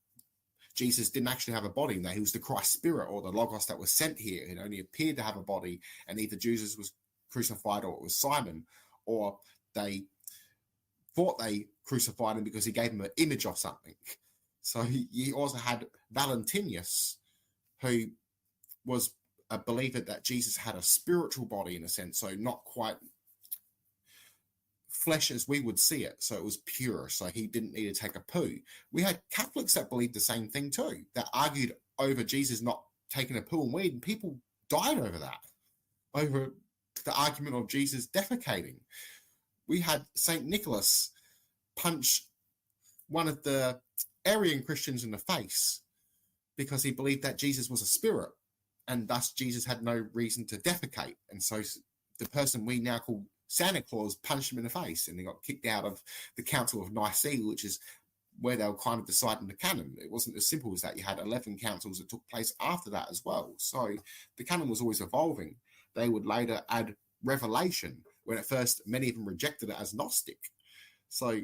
[SPEAKER 2] Jesus didn't actually have a body, and that he was the Christ spirit or the Logos that was sent here. It only appeared to have a body, and either Jesus was crucified or it was Simon, or they thought they crucified him because he gave him an image of something. So he also had Valentinus, who was a believer that Jesus had a spiritual body in a sense, so not quite flesh as we would see it, so it was pure, so he didn't need to take a poo. We had Catholics that believed the same thing too, that argued over Jesus not taking a poo and weed, and people died over that, over the argument of Jesus defecating. We had St. Nicholas punch one of the Arian Christians in the face because he believed that Jesus was a spirit, and thus Jesus had no reason to defecate. And so the person we now call Santa Claus punched him in the face, and he got kicked out of the Council of Nicaea, which is where they were kind of deciding the canon. It wasn't as simple as that. You had 11 councils that took place after that as well. So the canon was always evolving. They would later add Revelation, when at first many of them rejected it as Gnostic. So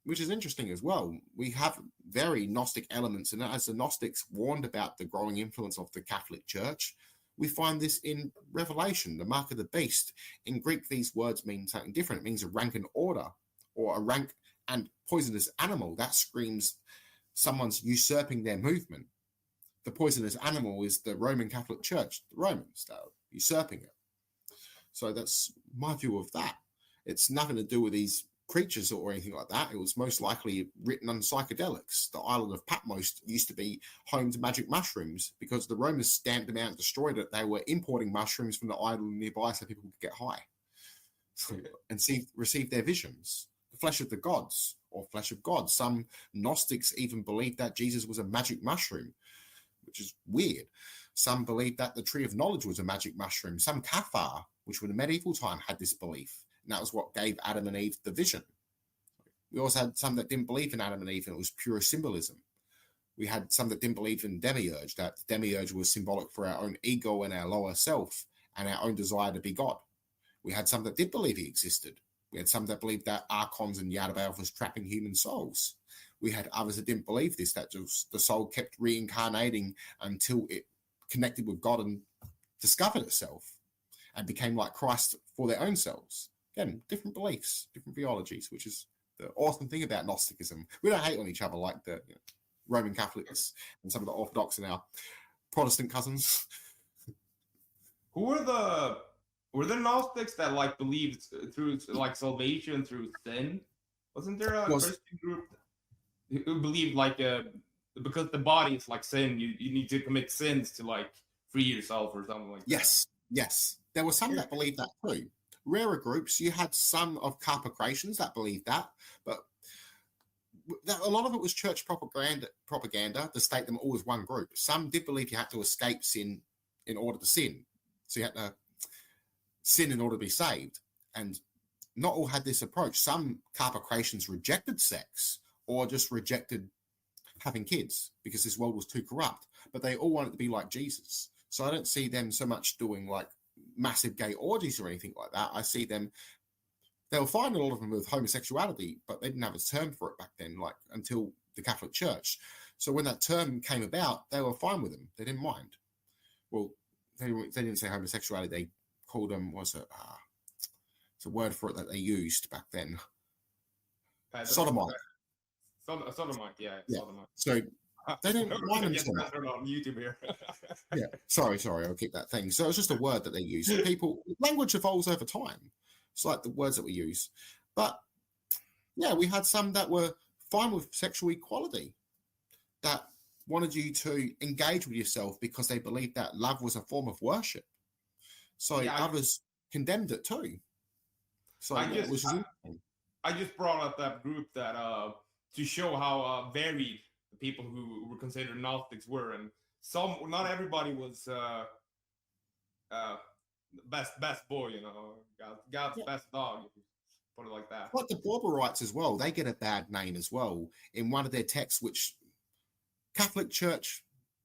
[SPEAKER 2] which is interesting as well. We have very Gnostic elements, and as the Gnostics warned about the growing influence of the Catholic Church, we find this in Revelation, the mark of the beast. In Greek, these words mean something different. It means a rank and order, or a rank and poisonous animal. That screams someone's usurping their movement. The poisonous animal is the Roman Catholic Church, the Romans, that are usurping it. So that's my view of that. It's nothing to do with these creatures or anything like that. It was most likely written on psychedelics. The island of Patmos used to be home to magic mushrooms because the Romans stamped them out and destroyed it. They were importing mushrooms from the island nearby so people could get high and receive their visions. The flesh of the gods or flesh of God. Some Gnostics even believed that Jesus was a magic mushroom, which is weird. Some believed that the tree of knowledge was a magic mushroom. Some Cathar, which were in medieval time, had this belief. And that was what gave Adam and Eve the vision. We also had some that didn't believe in Adam and Eve, and it was pure symbolism. We had some that didn't believe in demiurge, that the demiurge was symbolic for our own ego and our lower self and our own desire to be God. We had some that did believe he existed. We had some that believed that archons and Yaldabaoth was trapping human souls. We had others that didn't believe this, that just the soul kept reincarnating until it connected with God and discovered itself and became like Christ for their own selves. Again, different beliefs, different theologies, which is the awesome thing about Gnosticism. We don't hate on each other like the Roman Catholics and some of the Orthodox and our Protestant cousins.
[SPEAKER 1] Who were the Gnostics that like believed through like salvation through sin? Wasn't there a Christian group who believed like because the body is like sin, you need to commit sins to like free yourself or something like that?
[SPEAKER 2] Yes. There were some that believed that too. Rarer groups, you had some of Crucifixions that believed that, but a lot of it was church propaganda to state them all as one group. Some did believe you had to escape sin in order to sin. So you had to sin in order to be saved. And not all had this approach. Some Crucifixions rejected sex or just rejected having kids because this world was too corrupt. But they all wanted to be like Jesus. So I don't see them so much doing like massive gay orgies or anything like that. I see them, they were fine, a lot of them, with homosexuality, but they didn't have a term for it back then, like until the Catholic Church. So when that term came about, they were fine with them. They didn't mind. Well, they didn't say homosexuality. They called them, it's a word for it that they used back then. Sodomite.
[SPEAKER 1] Sodomite, yeah. Sodomite.
[SPEAKER 2] So they didn't mind them so much.
[SPEAKER 1] On YouTube here.
[SPEAKER 2] Yeah, sorry, I'll keep that thing. So it's just a word that they use. People, language evolves over time. It's like the words that we use. But yeah, we had some that were fine with sexual equality, that wanted you to engage with yourself because they believed that love was a form of worship. So others condemned it too. So
[SPEAKER 1] I just brought up that group that to show how varied the people who were considered Gnostics were, and not everybody was best boy, God's best dog, if you put it like that.
[SPEAKER 2] Like the Barbarites as well, they get a bad name as well in one of their texts, which Catholic Church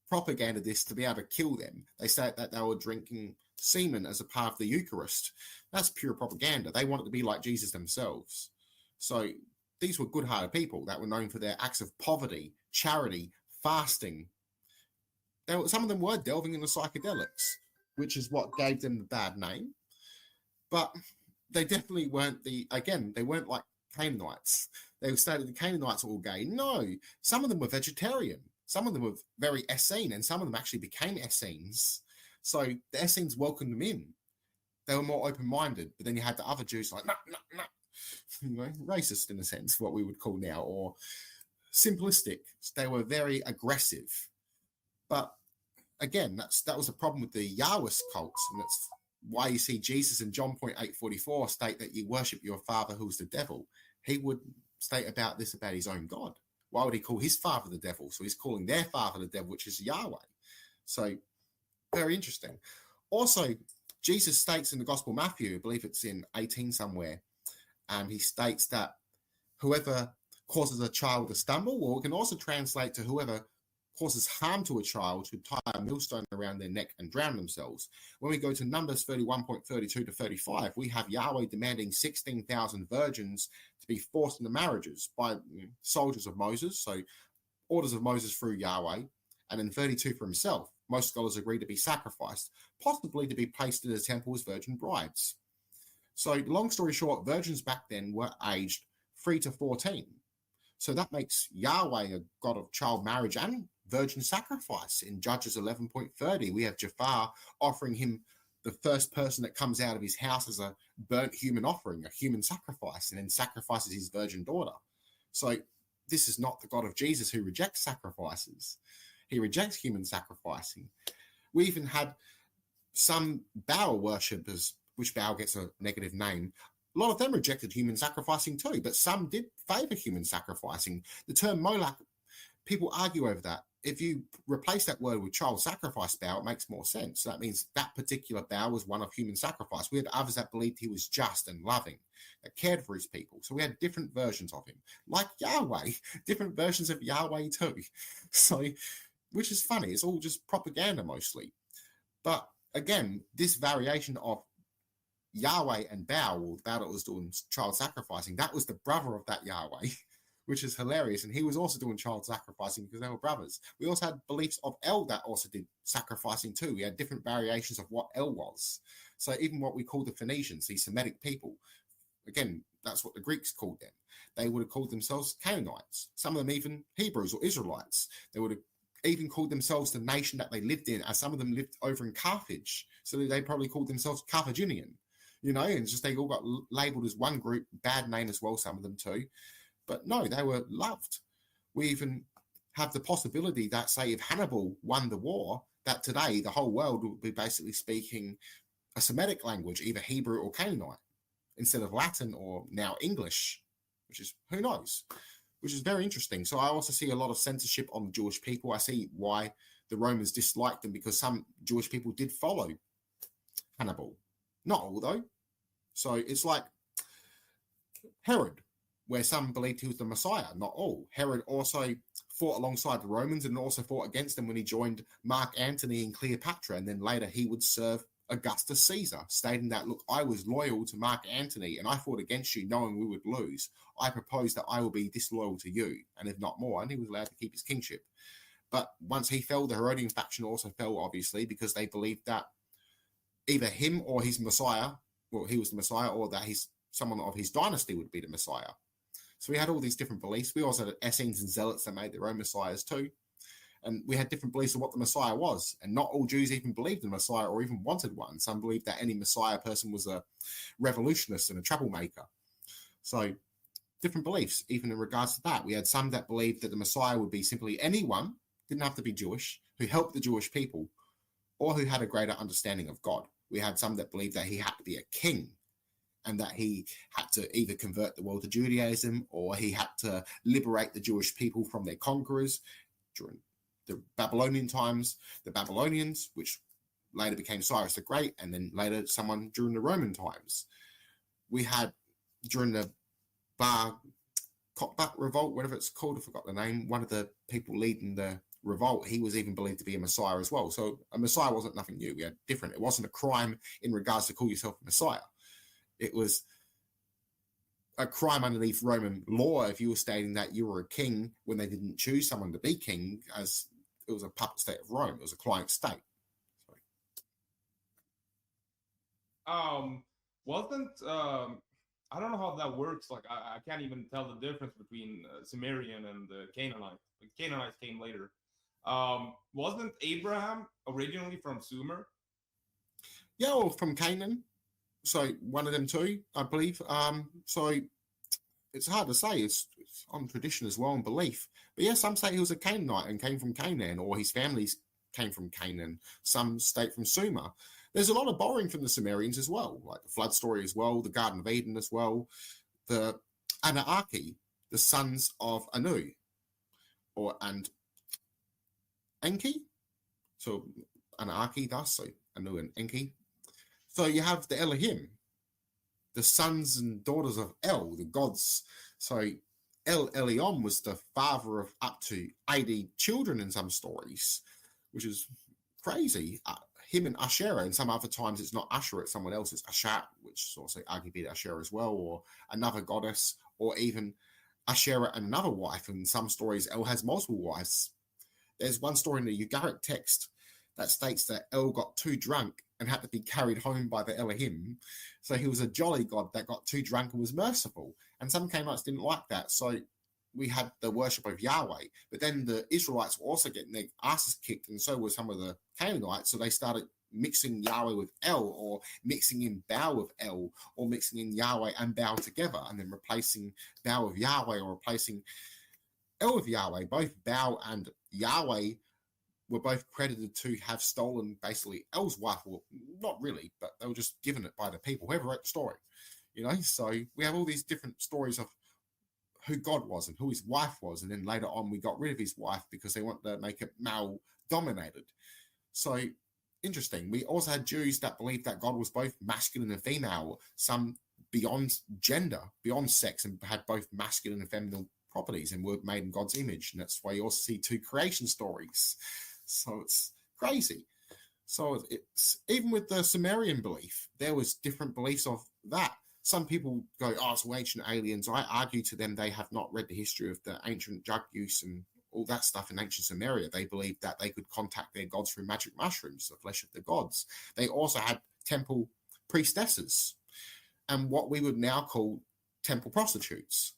[SPEAKER 2] propaganda this to be able to kill them. They said that they were drinking semen as a part of the Eucharist. That's pure propaganda. They wanted to be like Jesus themselves. So these were good-hearted people that were known for their acts of poverty, charity, fasting. Some of them were delving into psychedelics, which is what gave them the bad name. But they definitely weren't they weren't like Canaanites. They stated the Canaanites were all gay. No, some of them were vegetarian. Some of them were very Essene, and some of them actually became Essenes. So the Essenes welcomed them in. They were more open-minded. But then you had the other Jews like, no. Racist in a sense, what we would call now, or simplistic. They were very aggressive. But again, that was a problem with the Yahwist cults, and that's why you see Jesus in John 8:44 state that you worship your father who's the devil. He would state about this about his own God. Why would he call his father the devil? So he's calling their father the devil, which is Yahweh. So very interesting. Also, Jesus states in the Gospel of Matthew, I believe it's in 18 somewhere, he states that whoever causes a child to stumble, or it can also translate to whoever causes harm to a child should tie a millstone around their neck and drown themselves. When we go to Numbers 31.32 to 35, we have Yahweh demanding 16,000 virgins to to be forced into marriages by soldiers of Moses, so orders of Moses through Yahweh, and then 32 for himself. Most scholars agree to be sacrificed, possibly to be placed in the temple as virgin brides. So long story short, virgins back then were aged 3 to 14. So that makes Yahweh a god of child marriage and virgin sacrifice. In Judges 11.30, we have Jafar offering him the first person that comes out of his house as a burnt human offering, a human sacrifice, and then sacrifices his virgin daughter. So this is not the God of Jesus who rejects sacrifices. He rejects human sacrificing. We even had some Baal worshippers, which Baal gets a negative name. A lot of them rejected human sacrificing too, but some did favor human sacrificing. The term Moloch, people argue over that. If you replace that word with child sacrifice Baal, it makes more sense. So that means that particular Baal was one of human sacrifice. We had others that believed he was just and loving, that cared for his people. So we had different versions of him. Like Yahweh, different versions of Yahweh too. So, which is funny. It's all just propaganda mostly. But again, this variation of Yahweh and Baal, or Baal that was doing child sacrificing, that was the brother of that Yahweh, which is hilarious. And he was also doing child sacrificing because they were brothers. We also had beliefs of El that also did sacrificing too. We had different variations of what El was. So even what we call the Phoenicians, these Semitic people, again, that's what the Greeks called them. They would have called themselves Canaanites, some of them even Hebrews or Israelites. They would have even called themselves the nation that they lived in, as some of them lived over in Carthage. So they probably called themselves Carthaginian, and just they all got labeled as one group, bad name as well, some of them too. But no, they were loved. We even have the possibility that, say, if Hannibal won the war, that today the whole world would be basically speaking a Semitic language, either Hebrew or Canaanite, instead of Latin or now English, which is, who knows, which is very interesting. So I also see a lot of censorship on the Jewish people. I see why the Romans disliked them, because some Jewish people did follow Hannibal. Not all, though. So it's like Herod, where some believed he was the Messiah, not all. Herod also fought alongside the Romans and also fought against them when he joined Mark Antony and Cleopatra, and then later he would serve Augustus Caesar, stating that, look, I was loyal to Mark Antony and I fought against you knowing we would lose. I propose that I will be disloyal to you, and if not more, and he was allowed to keep his kingship. But once he fell, the Herodian faction also fell, obviously, because they believed that either him or his Messiah, well, he was the Messiah, or that someone of his dynasty would be the Messiah. So we had all these different beliefs. We also had Essenes and Zealots that made their own messiahs too. And we had different beliefs of what the Messiah was. And not all Jews even believed in the Messiah or even wanted one. Some believed that any Messiah person was a revolutionist and a troublemaker. So different beliefs, even in regards to that. We had some that believed that the Messiah would be simply anyone, didn't have to be Jewish, who helped the Jewish people or who had a greater understanding of God. We had some that believed that he had to be a king, and that he had to either convert the world to Judaism or he had to liberate the Jewish people from their conquerors during the Babylonian times, the Babylonians, which later became Cyrus the Great, and then later someone during the Roman times. We had during the Bar Kokhba revolt, whatever it's called, I forgot the name, one of the people leading the revolt, he was even believed to be a Messiah as well. So a Messiah wasn't nothing new. We had different. It wasn't a crime in regards to call yourself a Messiah. It was a crime underneath Roman law if you were stating that you were a king when they didn't choose someone to be king, as it was a puppet state of Rome. It was a client state.
[SPEAKER 1] Wasn't I don't know how that works. Like I can't even tell the difference between Sumerian and the Canaanite. The Canaanites came later. Wasn't Abraham originally from Sumer?
[SPEAKER 2] Yeah, or from Canaan. So one of them too, I believe. So it's hard to say. It's on tradition as well and belief. But yeah, some say he was a Canaanite and came from Canaan, or his family came from Canaan. Some state from Sumer. There's a lot of borrowing from the Sumerians as well, like the flood story as well, the Garden of Eden as well, the Anunnaki, the sons of Anu, and Enki. So Anunnaki, thus, so Anu and Enki. So you have the Elohim, the sons and daughters of El, the gods. So El Elyon was the father of up to 80 children in some stories, which is crazy. Him and Asherah, and some other times it's not Asherah, it's someone else, it's Ashat, which is also arguably Asherah as well, or another goddess, or even Asherah another wife. And in some stories, El has multiple wives. There's one story in the Ugaritic text that states that El got too drunk and had to be carried home by the Elohim. So he was a jolly god that got too drunk and was merciful. And some Canaanites didn't like that. So we had the worship of Yahweh. But then the Israelites were also getting their asses kicked, and so were some of the Canaanites. So they started mixing Yahweh with El, or mixing in Baal with El, or mixing in Yahweh and Baal together, and then replacing Baal with Yahweh, or replacing El with Yahweh. Both Baal and Yahweh were both credited to have stolen basically El's wife. Well, not really, but they were just given it by the people, whoever wrote the story. So we have all these different stories of who God was and who his wife was, and then later on we got rid of his wife because they wanted to make it male dominated. So interesting. We also had Jews that believed that God was both masculine and female, some beyond gender, beyond sex, and had both masculine and feminine properties and were made in God's image. And that's why you also see two creation stories. So it's crazy. So it's even with the Sumerian belief, there was different beliefs of that. Some people go, oh, it's ancient aliens. I argue to them they have not read the history of the ancient drug use and all that stuff in ancient Sumeria. They believed that they could contact their gods through magic mushrooms, the flesh of the gods. They also had temple priestesses and what we would now call temple prostitutes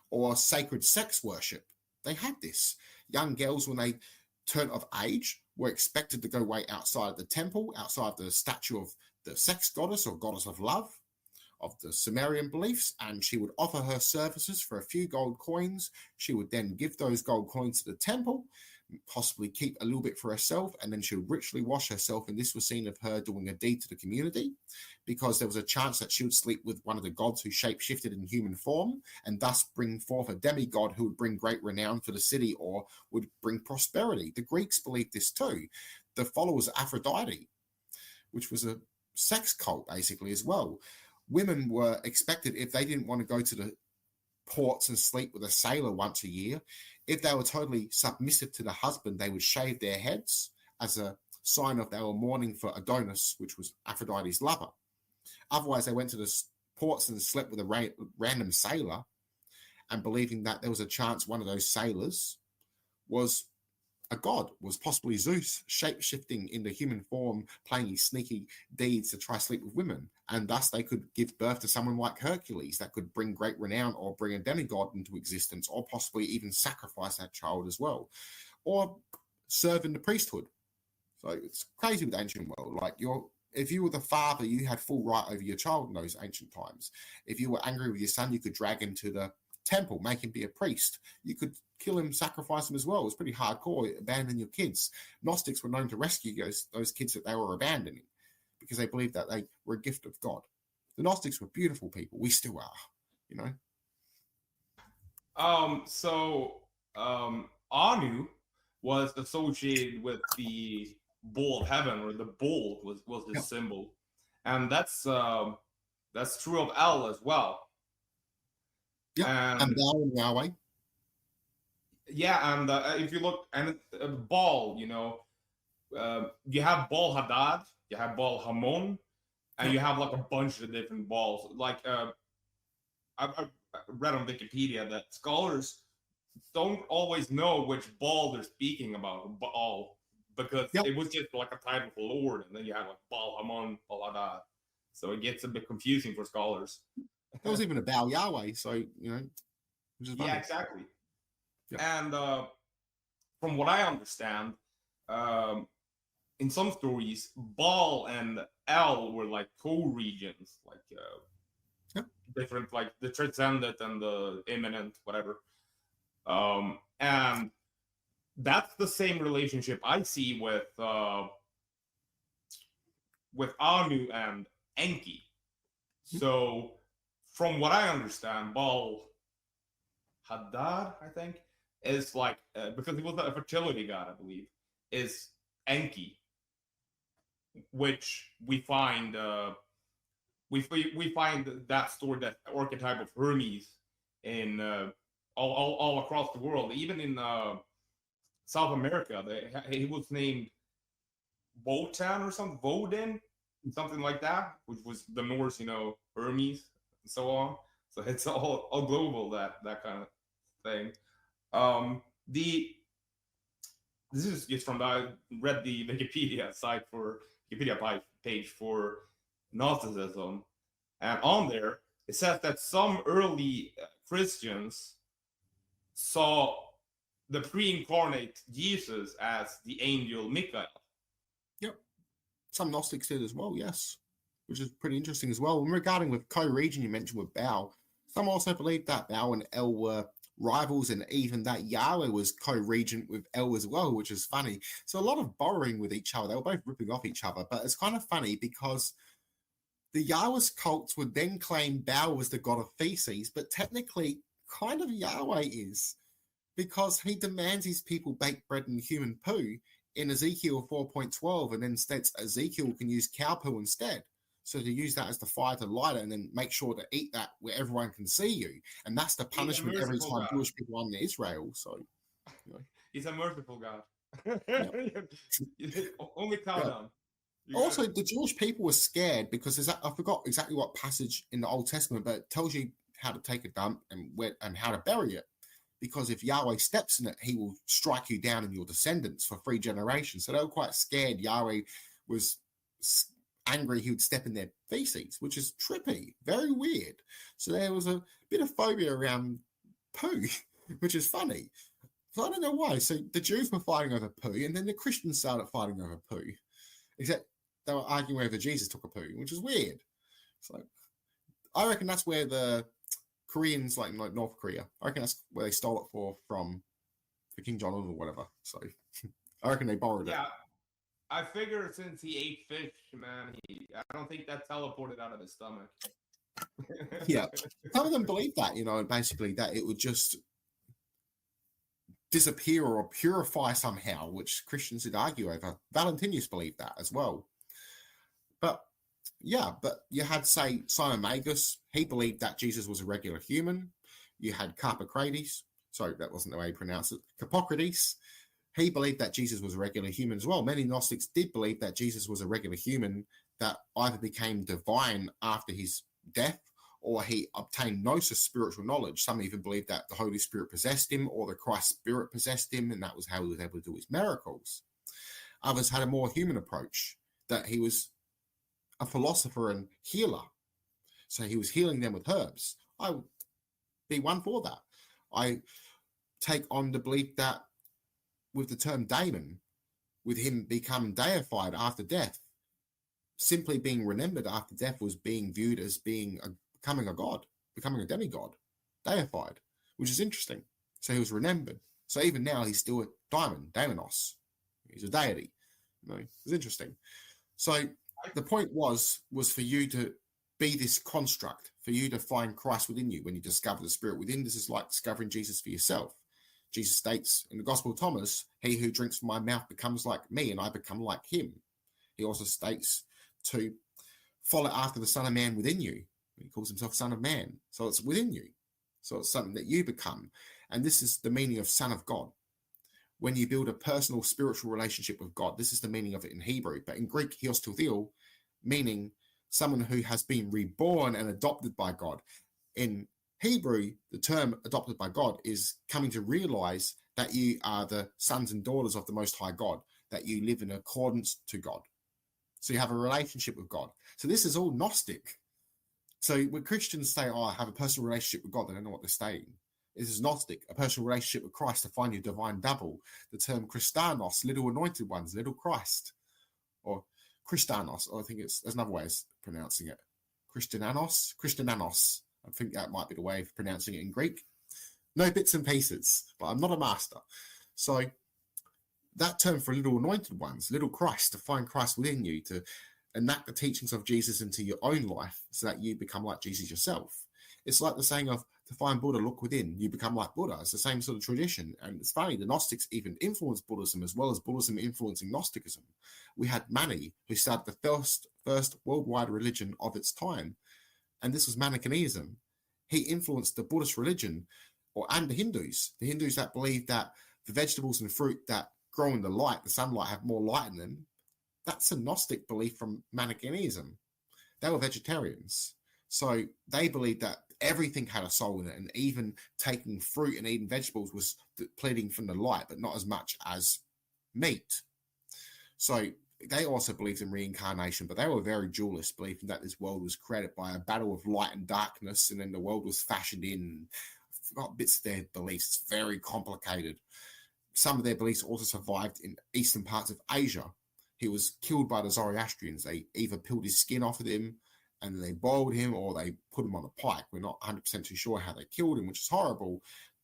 [SPEAKER 2] or sacred sex worship. They had this. Young girls, when they turned of age, were expected to go way outside the temple, outside the statue of the sex goddess or goddess of love of the Sumerian beliefs, and she would offer her services for a few gold coins. She would then give those gold coins to the temple, possibly keep a little bit for herself, and then she would ritually wash herself, and this was seen of her doing a deed to the community, because there was a chance that she would sleep with one of the gods who shape-shifted in human form, and thus bring forth a demigod who would bring great renown for the city or would bring prosperity. The Greeks believed this too. The followers of Aphrodite, which was a sex cult basically as well. Women were expected, if they didn't want to go to the ports and sleep with a sailor once a year, if they were totally submissive to the husband, they would shave their heads as a sign of they were mourning for Adonis, which was Aphrodite's lover. Otherwise, they went to the ports and slept with a random sailor, and believing that there was a chance one of those sailors was a god, was possibly Zeus, shape-shifting into human form, playing his sneaky deeds to try to sleep with women. And thus they could give birth to someone like Hercules that could bring great renown or bring a demigod into existence, or possibly even sacrifice that child as well, or serve in the priesthood. So it's crazy with the ancient world. Like if you were the father, you had full right over your child in those ancient times. If you were angry with your son, you could drag him to the temple, make him be a priest. You could kill him, sacrifice him as well. It was pretty hardcore. Abandon your kids. Gnostics were known to rescue those kids that they were abandoning because they believed that they were a gift of God. The Gnostics were beautiful people. We still are,
[SPEAKER 1] Anu was associated with the bull of heaven, or the bull was his symbol, and that's true of El as well.
[SPEAKER 2] Yeah, and Baal and Yahweh.
[SPEAKER 1] Yeah, and if you look, and Baal, you have Baal Hadad, you have Baal Hamon, and you have like a bunch of different Baals. Like I read on Wikipedia that scholars don't always know which Baal they're speaking about, Baal, because it was just like a title for Lord, and then you have like Baal Hamon, Baal Hadad. So it gets a bit confusing for scholars.
[SPEAKER 2] There was even a Baal Yahweh, so which is funny.
[SPEAKER 1] Yeah, exactly. Yeah. And from what I understand, in some stories, Baal and El were like co-regions, like different, like the transcendent and the immanent, whatever. And that's the same relationship I see with Anu and Enki. So, from what I understand, Baal Hadad, I think, is like because he was a fertility god, I believe, is Enki, which we find we find that story, that archetype of Hermes in all across the world, even in South America. He was named Wotan or something, Woden, something like that, which was the Norse, Hermes and so on. So it's all global, that kind of thing. The This is just from I read the Wikipedia site for Wikipedia page for Gnosticism, and on there it says that some early Christians saw the pre-incarnate Jesus as the angel Michael.
[SPEAKER 2] Yep. Some Gnostics did as well, yes, which is pretty interesting as well. And regarding with co-region you mentioned with Baal, some also believe that Baal and El were rivals, and even that Yahweh was co-regent with El as well, which is funny. So a lot of borrowing with each other. They were both ripping off each other, but it's kind of funny because the Yahweh's cults would then claim Baal was the god of feces, but technically kind of Yahweh is, because he demands his people bake bread and human poo in Ezekiel 4.12, and then states Ezekiel can use cow poo instead. So to use that as the fire to light it, and then make sure to eat that where everyone can see you. And that's the punishment every time
[SPEAKER 1] God.
[SPEAKER 2] Jewish people are in Israel. So, you know.
[SPEAKER 1] He's a merciful God.
[SPEAKER 2] Yeah.
[SPEAKER 1] Only cow down.
[SPEAKER 2] Also, the Jewish people were scared because I forgot exactly what passage in the Old Testament, but it tells you how to take a dump and how to bury it. Because if Yahweh steps in it, he will strike you down and your descendants for 3 generations. So they were quite scared. Yahweh was angry he would step in their feces, which is trippy, very weird. So there was a bit of phobia around poo, which is funny. So I don't know why. So the Jews were fighting over poo, and then the Christians started fighting over poo. Except they were arguing whether Jesus took a poo, which is weird. So I reckon that's where the Koreans, like North Korea, I reckon that's where they stole it from King John or whatever. So I reckon they borrowed it.
[SPEAKER 1] Yeah, I figure since he ate fish, man, I don't think that teleported out of his stomach.
[SPEAKER 2] Yeah, some of them believe that, basically that it would just disappear or purify somehow, which Christians would argue over. Valentinius believed that as well. But you had, say, Simon Magus. He believed that Jesus was a regular human. You had Carpocrates. Sorry, that wasn't the way you pronounce it. Hippocrates. He believed that Jesus was a regular human as well. Many Gnostics did believe that Jesus was a regular human that either became divine after his death or he obtained gnosis, spiritual knowledge. Some even believed that the Holy Spirit possessed him or the Christ Spirit possessed him, and that was how he was able to do his miracles. Others had a more human approach, that he was a philosopher and healer. So he was healing them with herbs. I would be one for that. I take on the belief that with the term daemon, with him becoming deified after death, simply being remembered after death was being viewed as becoming a god, becoming a demigod, deified, which is interesting. So he was remembered. So even now he's still a daimonos. He's a deity. It's interesting. So the point was for you to be this construct, for you to find Christ within you when you discover the Spirit within. This is like discovering Jesus for yourself. Jesus states in the Gospel of Thomas, he who drinks from my mouth becomes like me and I become like him. He also states to follow after the Son of Man within you. He calls himself Son of Man. So it's within you. So it's something that you become. And this is the meaning of Son of God. When you build a personal spiritual relationship with God, this is the meaning of it in Hebrew. But in Greek, hios toutheo, meaning someone who has been reborn and adopted by God. In Hebrew, the term adopted by God is coming to realize that you are the sons and daughters of the Most High God, that you live in accordance to God. So you have a relationship with God. So this is all Gnostic. So when Christians say, I have a personal relationship with God, they don't know what they're saying. This is Gnostic, a personal relationship with Christ to find your divine double. The term Christanos, little anointed ones, little Christ. Or Christanos, or I think there's another way of pronouncing it. Christiananos. I think that might be the way of pronouncing it in Greek. No bits and pieces, but I'm not a master. So that term for little anointed ones, little Christ, to find Christ within you, to enact the teachings of Jesus into your own life so that you become like Jesus yourself. It's like the saying of, to find Buddha, look within, you become like Buddha. It's the same sort of tradition. And it's funny, the Gnostics even influenced Buddhism as well as Buddhism influencing Gnosticism. We had Mani, who started the first worldwide religion of its time. And this was Manichaeism. He influenced the Buddhist religion and the Hindus that believe that the vegetables and fruit that grow in the light, the sunlight, have more light in them. That's a Gnostic belief from Manichaeism. They were vegetarians. So they believed that everything had a soul in it, and even taking fruit and eating vegetables was pleading from the light, but not as much as meat. So they also believed in reincarnation, but they were very dualist, believing that this world was created by a battle of light and darkness, and then the world was fashioned in. I forgot bits of their beliefs. It's very complicated. Some of their beliefs also survived in eastern parts of Asia. He was killed by the Zoroastrians. They either peeled his skin off of him and then they boiled him, or they put him on a pike. We're not 100% too sure how they killed him, which is horrible.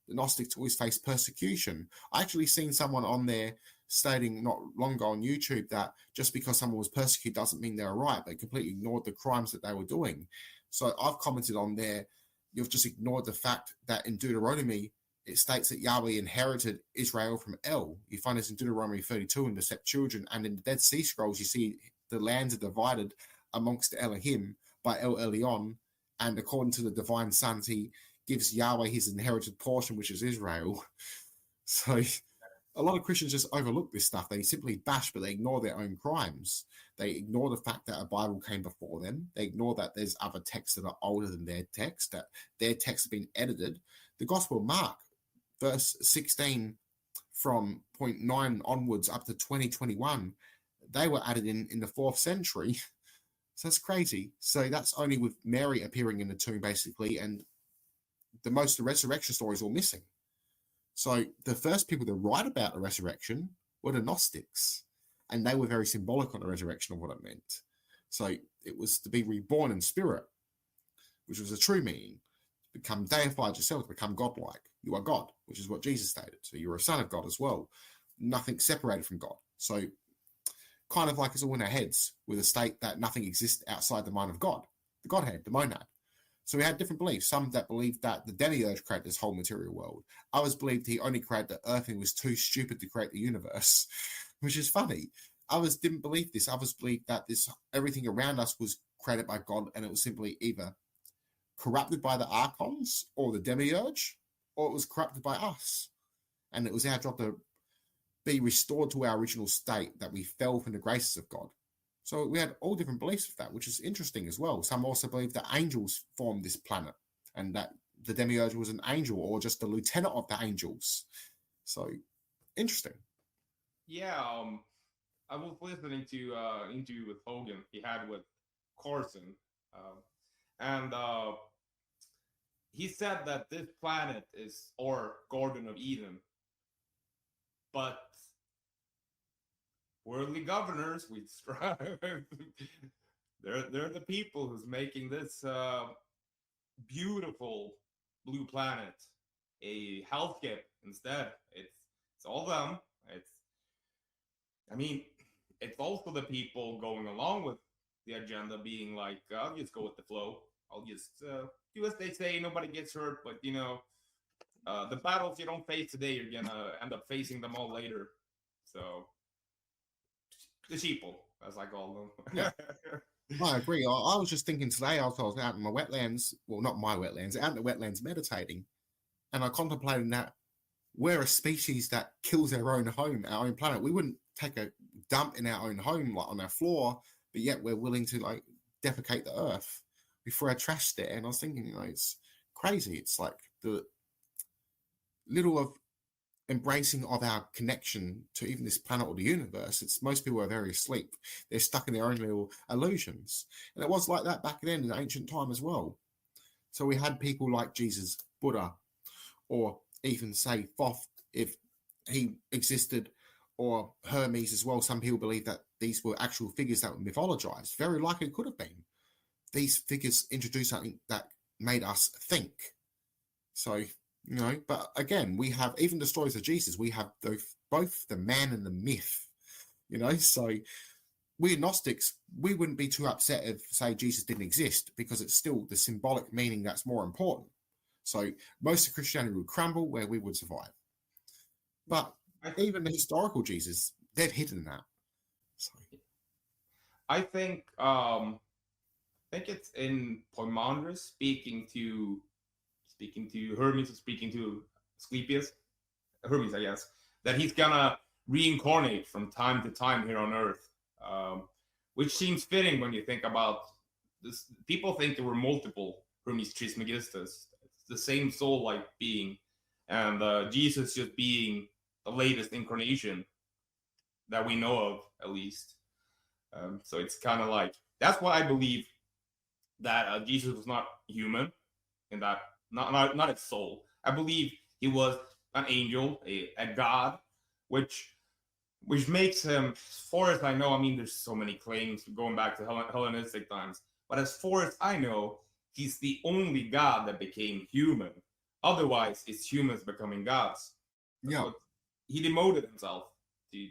[SPEAKER 2] The Gnostics always faced persecution. I actually seen someone on there stating not long ago on YouTube that just because someone was persecuted doesn't mean they're right. They completely ignored the crimes that they were doing. So I've commented on there, you've just ignored the fact that in Deuteronomy, it states that Yahweh inherited Israel from El. You find this in Deuteronomy 32 in the Septuagint, and in the Dead Sea Scrolls, you see the lands are divided amongst the Elohim by El Elyon, and according to the divine sons, he gives Yahweh his inherited portion, which is Israel. So a lot of Christians just overlook this stuff. They simply bash, but they ignore their own crimes. They ignore the fact that a Bible came before them. They ignore that there's other texts that are older than their text, that their texts have been edited. The Gospel of Mark, verse 16 from point 9 onwards up to 2021, they were added in the 4th century. So that's crazy. So that's only with Mary appearing in the tomb, basically, and most of the resurrection stories all missing. So the first people to write about the resurrection were the Gnostics, and they were very symbolic on the resurrection of what it meant. So it was to be reborn in spirit, which was a true meaning. Become deified yourself, become godlike. You are God, which is what Jesus stated. So you're a son of God as well. Nothing separated from God. So kind of like it's all in our heads with a state that nothing exists outside the mind of God, the Godhead, the monad. So we had different beliefs. Some that believed that the demiurge created this whole material world. Others believed he only created the earth and was too stupid to create the universe, which is funny. Others didn't believe this. Others believed that everything around us was created by God, and it was simply either corrupted by the archons or the demiurge, or it was corrupted by us. And it was our job to be restored to our original state, that we fell from the graces of God. So we had all different beliefs of that, which is interesting as well. Some also believe that angels formed this planet and that the demiurge was an angel or just the lieutenant of the angels. So interesting.
[SPEAKER 1] Yeah, I was listening to interview with Hogan he had with Carson, and he said that this planet is our Garden of Eden, but worldly governors, we strive. they're the people who's making this beautiful blue planet a hellscape instead. It's all them. It's also the people going along with the agenda being like, I'll just go with the flow. I'll just do as they say. Nobody gets hurt, but the battles you don't face today, you're gonna end up facing them all later. So the sheeple, as I call them.
[SPEAKER 2] Yeah. I agree. I was just thinking today, I was out in my wetlands, well, not my wetlands, out in the wetlands meditating, and I contemplated that we're a species that kills our own home, our own planet. We wouldn't take a dump in our own home, like on our floor, but yet we're willing to like defecate the earth before our trash there. And I was thinking, it's crazy. It's like the little of embracing of our connection to even this planet or the universe. It's most people are very asleep. They're stuck in their own little illusions. And it was like that back then in ancient time as well. So we had people like Jesus, Buddha, or even say Thoth, if he existed, or Hermes as well. Some people believe that these were actual figures that were mythologized. Very likely could have been. These figures introduced something that made us think. So, but again, we have even the stories of Jesus. We have both the man and the myth, so we Gnostics, we wouldn't be too upset if, say, Jesus didn't exist, because it's still the symbolic meaning that's more important. So most of Christianity would crumble where we would survive. But even the historical Jesus, they've hidden that. So.
[SPEAKER 1] I think it's in Poimandres speaking to Hermes, speaking to Asclepius, Hermes, I guess, that he's gonna reincarnate from time to time here on Earth, which seems fitting when you think about this. People think there were multiple Hermes Trismegistus. It's the same soul-like being, and Jesus just being the latest incarnation that we know of, at least. So it's kind of like, that's why I believe that Jesus was not human, in that not his soul. I believe he was an angel, a god, which makes him, as far as I know, I mean, there's so many claims going back to Hellenistic times, but as far as I know, he's the only god that became human. Otherwise, it's humans becoming gods.
[SPEAKER 2] Yeah.
[SPEAKER 1] He demoted himself to.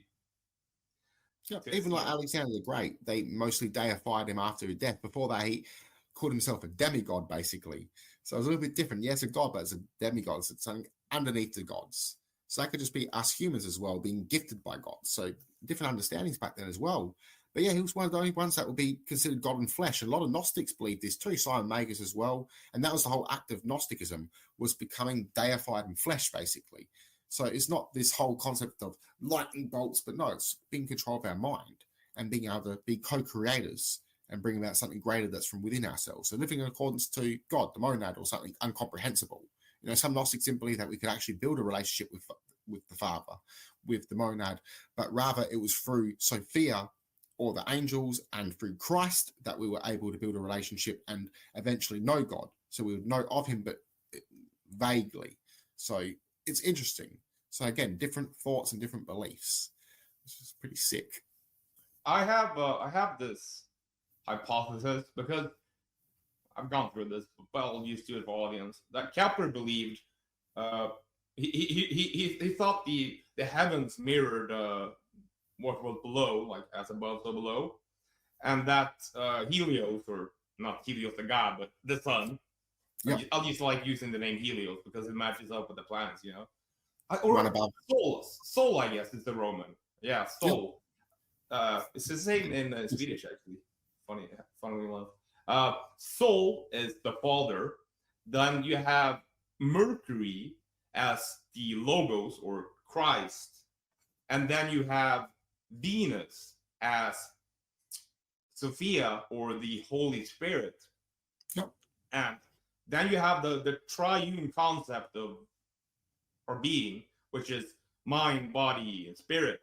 [SPEAKER 2] Yeah, even like Alexander the Great, they mostly deified him after his death. Before that, he called himself a demigod, basically. So it's a little bit different. Yes, a god, but it's a demigod. It's something underneath the gods. So that could just be us humans as well, being gifted by God. So different understandings back then as well. But yeah, he was one of the only ones that would be considered God in flesh. A lot of Gnostics believed this too, Simon Magus as well. And that was the whole act of Gnosticism, was becoming deified in flesh, basically. So it's not this whole concept of lightning bolts, but no, it's being control of our mind and being able to be co-creators and bring about something greater that's from within ourselves. So living in accordance to God, the monad, or something incomprehensible. You know, some Gnostics didn't believe that we could actually build a relationship with the Father, with the monad, but rather it was through Sophia or the angels and through Christ that we were able to build a relationship and eventually know God. So we would know of him, but vaguely. So it's interesting. So again, different thoughts and different beliefs. This is pretty sick.
[SPEAKER 1] I have this hypothesis, because I've gone through this, but I'll use to it for audience, that Kepler believed he thought the heavens mirrored what was below, like as above so below, and that Helios, or not Helios the god, but the sun. Yep. I'll just like using the name Helios because it matches up with the planets, you know. Or Sol, I guess, is the Roman. Yeah, Sol. Yep. It's the same in Swedish, actually. Funnily enough. Sol is the father. Then you have Mercury as the Logos, or Christ. And then you have Venus as Sophia, or the Holy Spirit.
[SPEAKER 2] Yep.
[SPEAKER 1] And then you have the triune concept of, or being, which is mind, body, and spirit.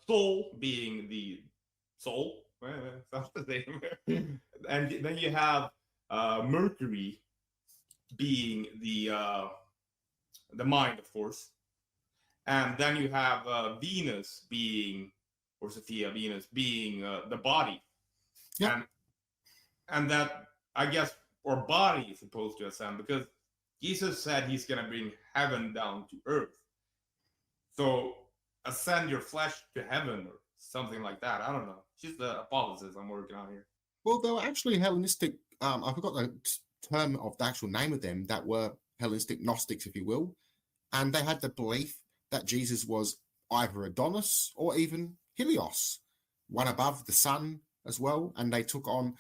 [SPEAKER 1] Soul being the soul, sounds the same. And then you have Mercury being the mind, of course. And then you have Venus being, or Sophia, Venus being the body. Yep. And that, I guess, or body is supposed to ascend, because Jesus said he's going to bring heaven down to earth. So ascend your flesh to heaven, or something like that. I don't know. It's just the hypothesis I'm working on here.
[SPEAKER 2] Well, they were actually Hellenistic, I forgot the term of the actual name of them, that were Hellenistic Gnostics, if you will. And they had the belief that Jesus was either Adonis or even Helios, one above the sun as well. And they took on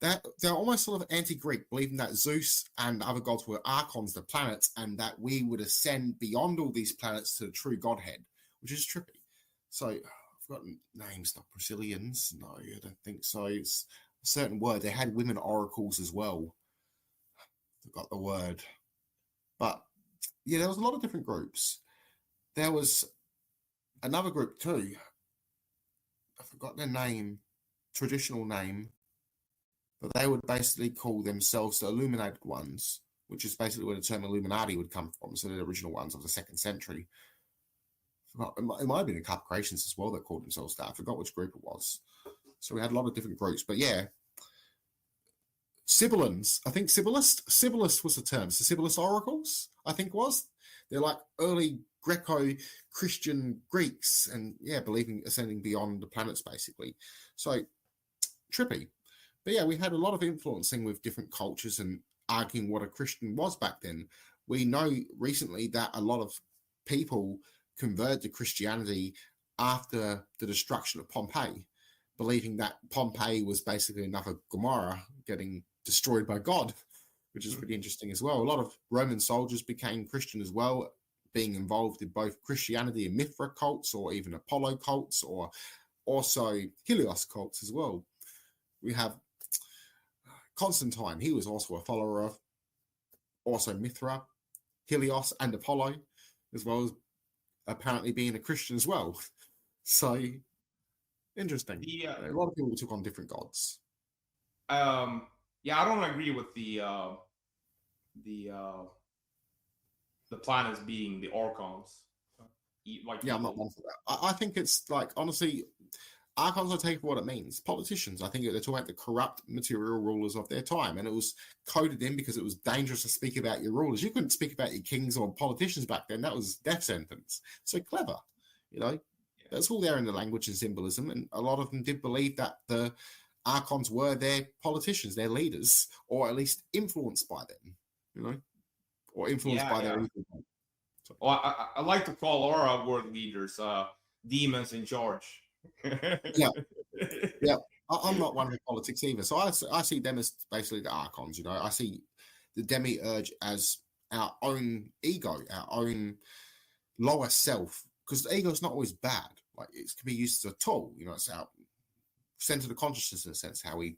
[SPEAKER 2] that. They're almost sort of anti-Greek, believing that Zeus and other gods were archons, the planets, and that we would ascend beyond all these planets to the true Godhead, which is trippy. So I've forgotten names, not Priscillians. No, I don't think so. It's a certain word. They had women oracles as well. Forgot the word. But yeah, there was a lot of different groups. There was another group too. I forgot their name, traditional name, but they would basically call themselves the Illuminated ones, which is basically where the term Illuminati would come from. So the original ones of the 2nd century. It might have been a couple of creations as well that called themselves that. I forgot which group it was. So we had a lot of different groups, but yeah. Sibyllins, I think Sibyllist was the term. So Sibyllist oracles, I think was. They're like early Greco-Christian Greeks, and yeah, believing ascending beyond the planets, basically. So trippy. But yeah, we had a lot of influencing with different cultures and arguing what a Christian was back then. We know recently that a lot of people converted to Christianity after the destruction of Pompeii, believing that Pompeii was basically another Gomorrah getting destroyed by God, which is pretty interesting as well. A lot of Roman soldiers became Christian as well, being involved in both Christianity and Mithra cults, or even Apollo cults, or also Helios cults as well. We have Constantine, he was also a follower of also Mithra, Helios, and Apollo, as well as apparently being a Christian as well. So interesting.
[SPEAKER 1] The
[SPEAKER 2] A lot of people took on different gods.
[SPEAKER 1] yeah, I don't agree with the uh the planets being the archons. Like
[SPEAKER 2] Yeah, I'm not one for that. I think it's like, honestly, archons, I take for what it means. Politicians, I think they're talking about the corrupt material rulers of their time, and it was coded in because it was dangerous to speak about your rulers. You couldn't speak about your kings or politicians back then. That was death sentence. So clever, you know. That's all there in the language and symbolism, and a lot of them did believe that the archons were their politicians, their leaders, or at least influenced by them, you know, or influenced by their evil. So,
[SPEAKER 1] well, I like to call our world leaders demons in charge.
[SPEAKER 2] yeah, yeah. I'm not one for politics either, so I see them as basically the archons. You know, I see the demiurge as our own ego, our own lower self, because the ego is not always bad. Like, it can be used as a tool. You know, it's our center of consciousness in a sense, how we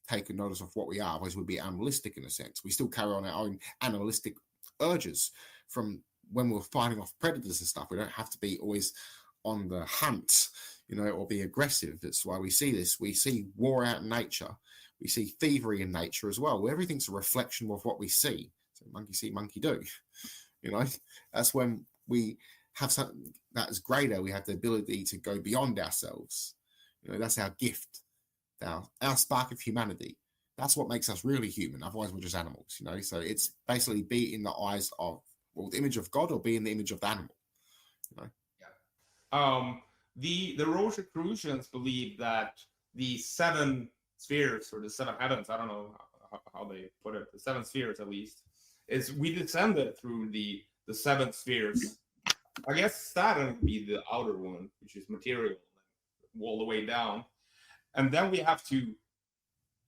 [SPEAKER 2] take a notice of what we are. Otherwise, we'd be animalistic in a sense. We still carry on our own animalistic urges from when we're fighting off predators and stuff. We don't have to be always on the hunt, you know, or be aggressive. That's why we see this. We see war out in nature. We see thievery in nature as well. Everything's a reflection of what we see. So monkey see, monkey do. You know, that's when we have something that is greater. We have the ability to go beyond ourselves. You know, that's our gift, our spark of humanity. That's what makes us really human. Otherwise, we're just animals, you know. So it's basically be in the eyes of, well, the image of God, or be in the image of the animal, you know.
[SPEAKER 1] The Rosicrucians believe that the seven spheres, or the seven heavens, I don't know how they put it, the seven spheres at least, is we descended through the seven spheres. I guess Saturn would be the outer one, which is material, all the way down. And then we have to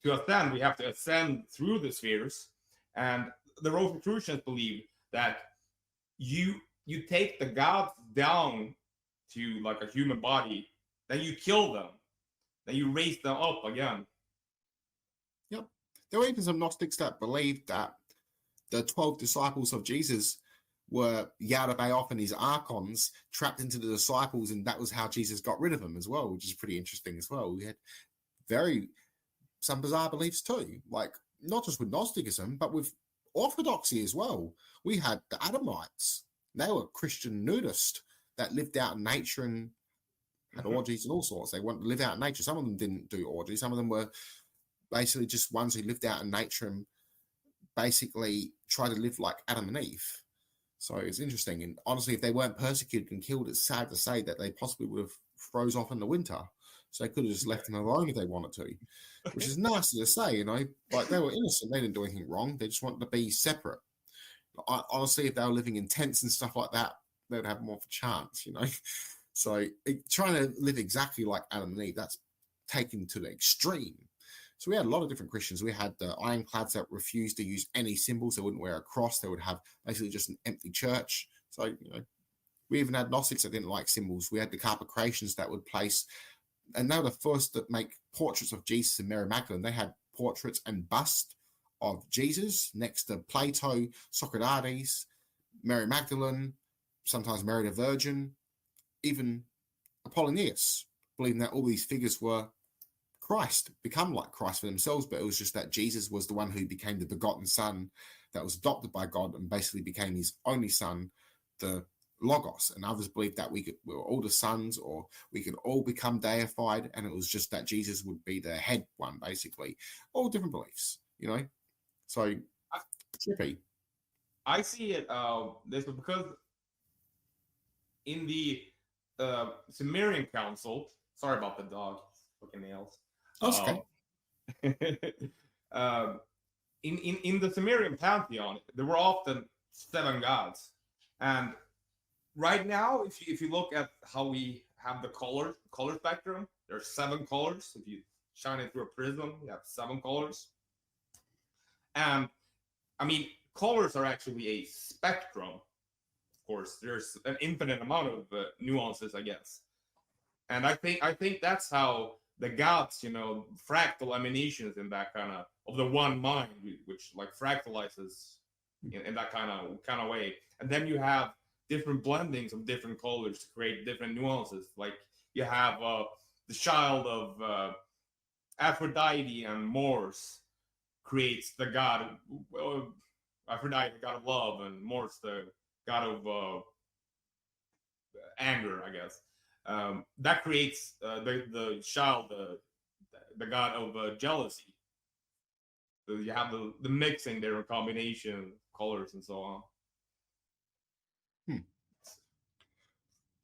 [SPEAKER 1] ascend, we have to ascend through the spheres. And the Rosicrucians believe that you take the gods down to like a human body, then you kill them, then you raise them up again.
[SPEAKER 2] Yep. There were even some Gnostics that believed that the 12 disciples of Jesus were Yaldabaoth and his archons trapped into the disciples, and that was how Jesus got rid of them as well, which is pretty interesting as well. We had some bizarre beliefs too, like not just with Gnosticism, but with Orthodoxy as well. We had the Adamites. They were Christian nudists that lived out in nature and had orgies and all sorts. They wanted to live out in nature. Some of them didn't do orgies. Some of them were basically just ones who lived out in nature and basically tried to live like Adam and Eve. So it's interesting. And honestly, if they weren't persecuted and killed, it's sad to say that they possibly would have froze off in the winter. So they could have just left them alone if they wanted to, which is nasty to say, you know. Like, they were innocent. They didn't do anything wrong. They just wanted to be separate. Honestly, if they were living in tents and stuff like that, they would have more of a chance, you know. So trying to live exactly like Adam and Eve, that's taken to the extreme. So we had a lot of different Christians. We had the ironclads that refused to use any symbols. They wouldn't wear a cross. They would have basically just an empty church. So, you know, we even had Gnostics that didn't like symbols. We had the Carpocratians that would place, and they were the first that make portraits of Jesus and Mary Magdalene. They had portraits and bust of Jesus next to Plato, Socrates, Mary Magdalene, sometimes Mary the Virgin, even Apollonius, believing that all these figures were Christ, become like Christ for themselves, but it was just that Jesus was the one who became the begotten son that was adopted by God and basically became his only son, the Logos. And others believed that we were all the sons, or we could all become deified, and it was just that Jesus would be the head one, basically. All different beliefs, you know. So trippy.
[SPEAKER 1] I see it this because in the Sumerian Council, sorry about the dog, fucking nails.
[SPEAKER 2] That's okay.
[SPEAKER 1] In the Sumerian pantheon, there were often 7 gods, and right now, if you look at how we have the color spectrum, there are 7 colors. If you shine it through a prism, you have 7 colors. And I mean, colors are actually a spectrum. Of course, there's an infinite amount of nuances, I guess. And I think that's how the gods, fractal emanations in that of the one mind, which like fractalizes in that kind of way. And then you have different blendings of different colors to create different nuances. Like you have the child of Aphrodite and Mors creates the god Aphrodite, the god of love, and Mors, the god of anger, I guess. That creates the child, the god of jealousy. So you have the mixing there, combination colors and so on.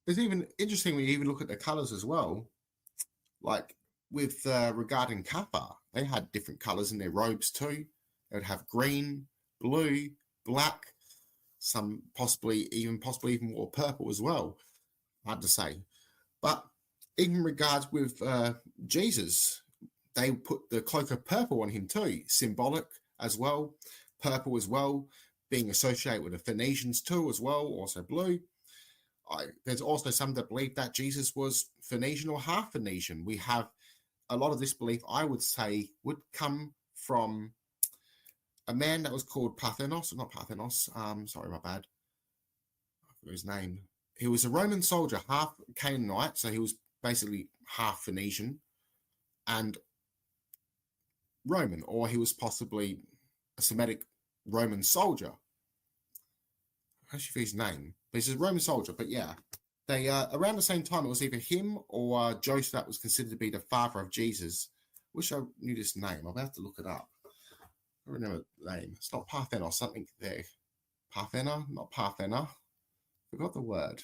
[SPEAKER 2] It's even interesting when you even look at the colors as well. Like with regarding Kappa, they had different colors in their robes too. They would have green, blue, black, some possibly even more purple as well. Hard to say. But in regards with Jesus, they put the cloak of purple on him too, symbolic as well, purple as well, being associated with the Phoenicians too as well, also blue. There's also some that believe that Jesus was Phoenician or half Phoenician. We have a lot of this belief, I would say, would come from a man that was called Parthenos, sorry, my bad. I forgot his name. He was a Roman soldier, half Canaanite, so he was basically half Phoenician and Roman, or he was possibly a Semitic Roman soldier. I should his name, but he's a Roman soldier. But yeah, they around the same time, it was either him or Joseph that was considered to be the father of Jesus. Wish I knew this name. I'll have to look it up. I don't remember the name. It's not Parthena or something there. Parthena, not Parthena. Forgot the word.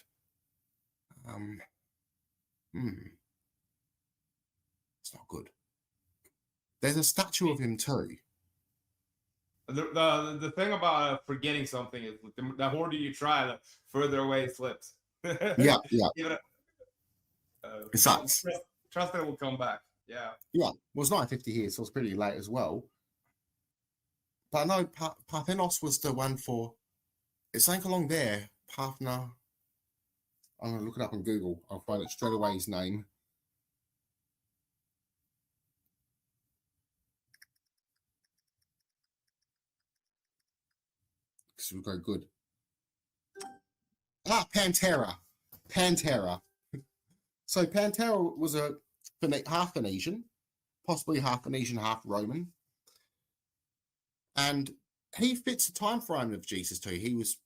[SPEAKER 2] It's not good. There's a statue of him too.
[SPEAKER 1] The thing about forgetting something is the harder you try, the further away it slips.
[SPEAKER 2] Yeah.
[SPEAKER 1] It
[SPEAKER 2] sucks.
[SPEAKER 1] Trust that it will come back. Yeah.
[SPEAKER 2] Well, it's 9:50 here, so it's pretty late as well. But I know Parthenos was the one for. It's something along there. Parthena. I'm going to look it up on Google. I'll find it straight away, his name. This will go good. Pantera. So Pantera was a half Phoenician, possibly half Phoenician, half Roman. And he fits the time frame of Jesus too. He was,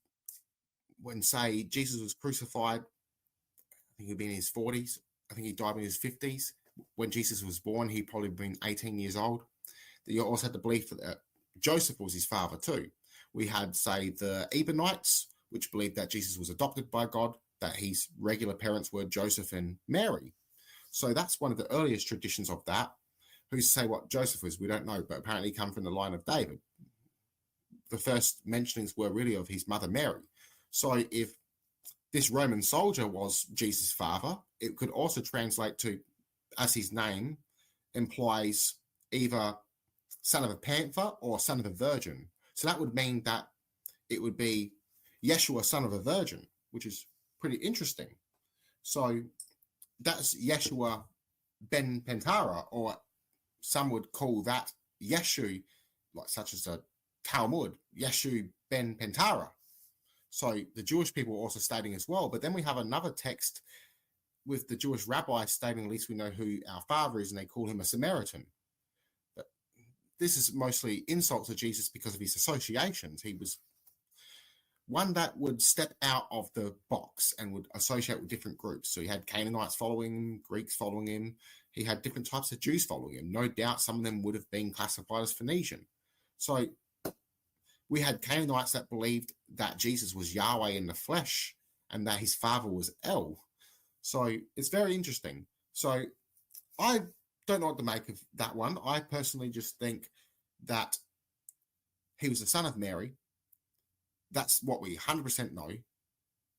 [SPEAKER 2] when say Jesus was crucified, I think he'd been in his 40s. I think he died in his 50s. When Jesus was born, he'd probably been 18 years old. You also had the belief that Joseph was his father too. We had, say, the Ebionites, which believed that Jesus was adopted by God, that his regular parents were Joseph and Mary. So that's one of the earliest traditions of that. Who's to say what Joseph was? We don't know, but apparently he come from the line of David. The first mentionings were really of his mother Mary. So if this Roman soldier was Jesus' father, it could also translate to, as his name implies, either son of a panther or son of a virgin. So that would mean that it would be Yeshua, son of a virgin, which is pretty interesting. So that's Yeshua ben Pentara, or some would call that Yeshu, like such as a Talmud, Yeshu ben Pentara. So the Jewish people are also stating as well. But then we have another text with the Jewish rabbi stating, at least we know who our father is, and they call him a Samaritan. But this is mostly insult to Jesus because of his associations. He was one that would step out of the box and would associate with different groups. So he had Canaanites following him, Greeks following him. He had different types of Jews following him. No doubt some of them would have been classified as Phoenician. So we had Canaanites that believed that Jesus was Yahweh in the flesh and that his father was El. So it's very interesting. So I don't know what to make of that one. I personally just think that he was the son of Mary. That's what we 100% know.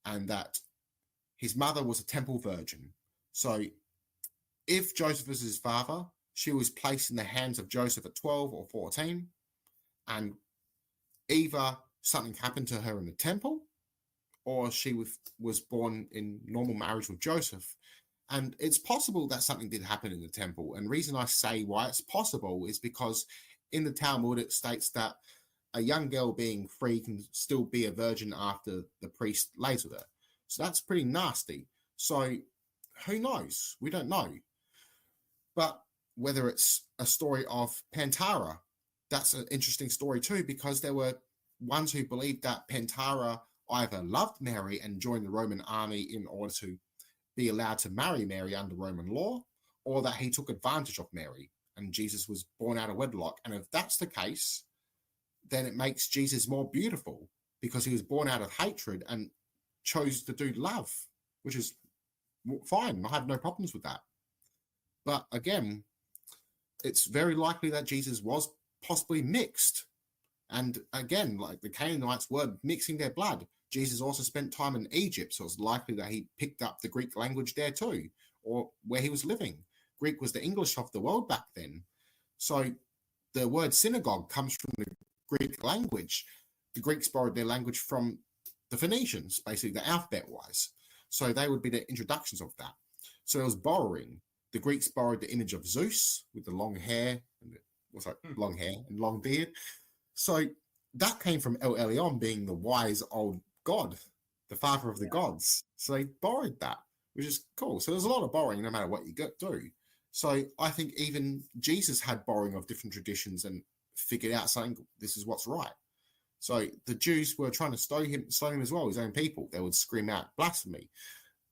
[SPEAKER 2] And that his mother was a temple virgin. So if Joseph was his father, she was placed in the hands of Joseph at 12 or 14. And either something happened to her in the temple, or she was born in normal marriage with Joseph. And it's possible that something did happen in the temple. And the reason I say why it's possible is because in the Talmud, it states that a young girl being free can still be a virgin after the priest lays with her. So that's pretty nasty. So who knows? We don't know. But whether it's a story of Pantara, that's an interesting story too, because there were ones who believed that Pantara either loved Mary and joined the Roman army in order to be allowed to marry Mary under Roman law, or that he took advantage of Mary and Jesus was born out of wedlock. And if that's the case, then it makes Jesus more beautiful because he was born out of hatred and chose to do love, which is fine. I have no problems with that. But again, it's very likely that Jesus was possibly mixed. And again, like the Canaanites were mixing their blood. Jesus also spent time in Egypt, so it's likely that he picked up the Greek language there too, or where he was living. Greek was the English of the world back then. So the word synagogue comes from the Greek language. The Greeks borrowed their language from the Phoenicians, basically the alphabet-wise. So they would be the introductions of that. So it was borrowing. The Greeks borrowed the image of Zeus with the long hair, long hair and long beard. So that came from El Elyon being the wise old god, the father of the gods. So they borrowed that, which is cool. So there's a lot of borrowing no matter what you do. So I think even Jesus had borrowing of different traditions and figured out saying this is what's right. So the Jews were trying to stone him as well, his own people. They would scream out blasphemy.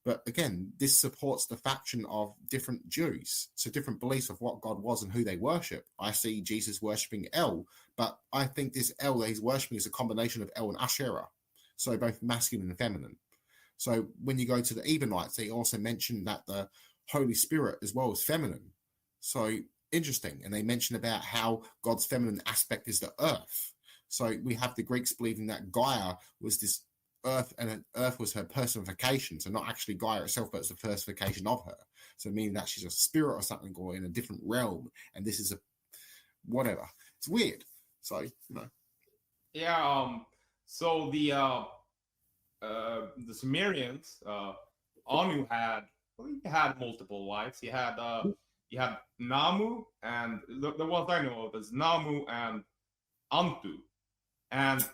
[SPEAKER 2] But again, this supports the faction of different Jews. So different beliefs of what God was and who they worship. I see Jesus worshipping El, but I think this El that he's worshipping is a combination of El and Asherah. So both masculine and feminine. So when you go to the Ebionites, they also mention that the Holy Spirit as well is feminine. So interesting. And they mention about how God's feminine aspect is the earth. So we have the Greeks believing that Gaia was this earth, and earth was her personification. So not actually Gaia itself, but it's the personification of her. So meaning that she's a spirit or something, or in a different realm. And this is a whatever. It's weird. So, you know.
[SPEAKER 1] Yeah. So the Sumerians, Anu had multiple wives. He had Namu, and the ones I know of is Namu and Antu, and